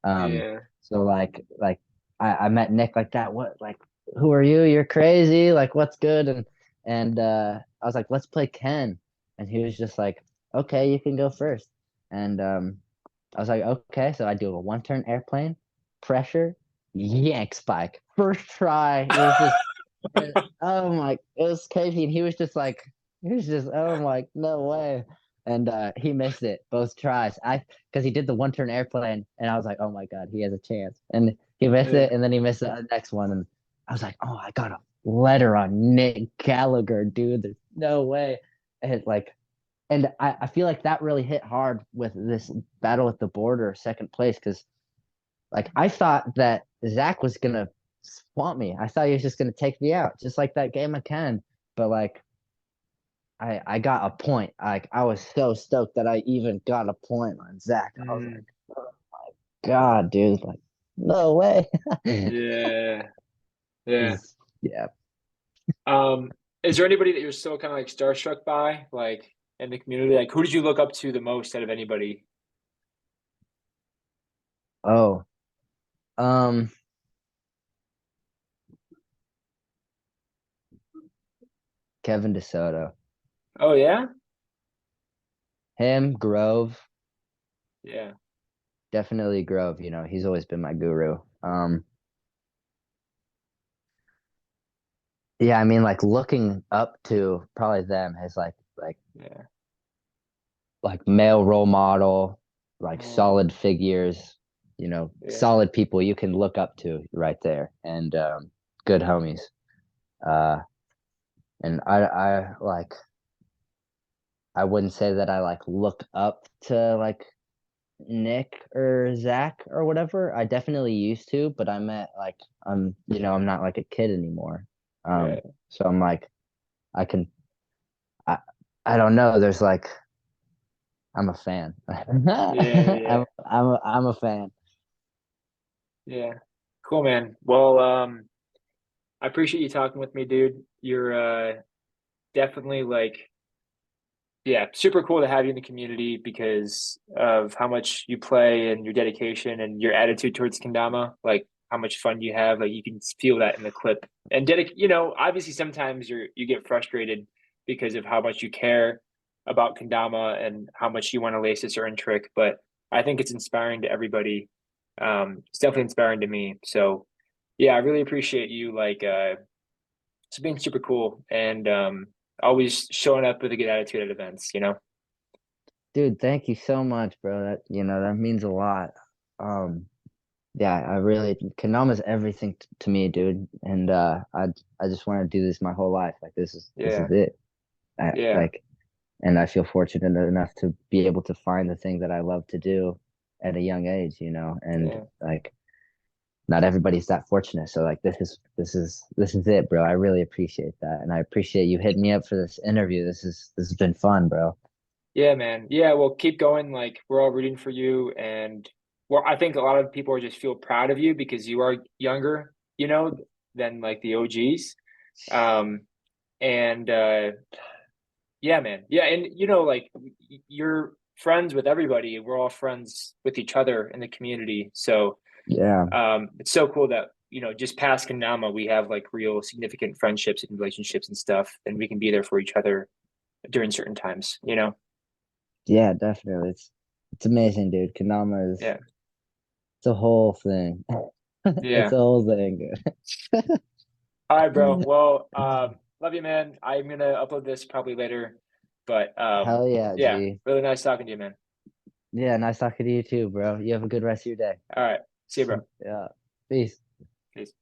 Um, Yeah. so I met Nick like that. What like who are you? You're crazy. Like what's good? And I was like, let's play Ken. And he was just like, okay, you can go first. And I was like, okay. So I do a one turn airplane, pressure, yank spike. First try. It was just oh my, it was crazy. And he was just, oh my, no way. And he missed it both tries. Because he did the one turn airplane, and I was like, oh my God, he has a chance. And he missed Yeah. it, and then he missed the next one. And I was like, oh, I got a letter on Nick Gallagher, dude. There's no way. And I feel like that really hit hard with this battle at the border, second place, because like I thought that Zach was gonna swamp me. I thought he was just gonna take me out, just like that game of Ken. But like I got a point. Like I was so stoked that I even got a point on Zach. I was Mm. like, oh God, dude, like no way. Yeah. Yeah. Yeah. Um, is there anybody that you're still kind of like starstruck by, like in the community? Like, who did you look up to the most out of anybody? Oh, um, Kevin DeSoto, Oh yeah, him, Grove, yeah. definitely Grove. You know, he's always been my guru. Yeah, I mean, like looking up to probably them as Yeah. like male role model, like Oh, solid figures, you know, yeah. solid people you can look up to right there, and good homies. Uh, and I like I wouldn't say that I like look up to like Nick or Zach or whatever. I definitely used to, but I'm at like you know I'm not like a kid anymore. Right. So I'm like I can I I don't know. There's like I'm a fan. Yeah. Yeah. I'm a fan. Yeah. Cool, man. Well, I appreciate you talking with me, dude. You're definitely like, yeah, super cool to have you in the community because of how much you play and your dedication and your attitude towards Kendama, like how much fun you have. Like you can feel that in the clip. And obviously sometimes you get frustrated because of how much you care about Kendama and how much you want to lace a certain trick. But I think it's inspiring to everybody. It's definitely inspiring to me. So yeah, I really appreciate you just being super cool and always showing up with a good attitude at events. Dude, thank you so much, bro. That you know that means a lot. Um, yeah, I really Kendama's everything to me, dude. And I just want to do this my whole life. Like this is Yeah, it. yeah, Like, and I feel fortunate enough to be able to find the thing that I love to do at a young age, you know. And yeah, like, not everybody's that fortunate. So like, this is it, bro. I really appreciate that, and I appreciate you hitting me up for this interview. This has been fun, bro. yeah, man. Yeah, well, keep going. Like we're all rooting for you, and well, I think a lot of people just feel proud of you because you are younger, than like the OGs. Um, and yeah, man. Yeah, and like you're friends with everybody. We're all friends with each other in the community. So Yeah. it's so cool that, just past Kendama, we have like real significant friendships and relationships and stuff, and we can be there for each other during certain times. Yeah, definitely. It's amazing, dude. Kendama is Yeah. it's a whole thing. It's Yeah. a whole thing. All right, bro. Well, love you, man. I'm gonna upload this probably later, but Hell yeah, yeah, G. really nice talking to you, man. Yeah, nice talking to you too, bro. You have a good rest of your day. All right. See you, bro. Yeah. Peace. Peace.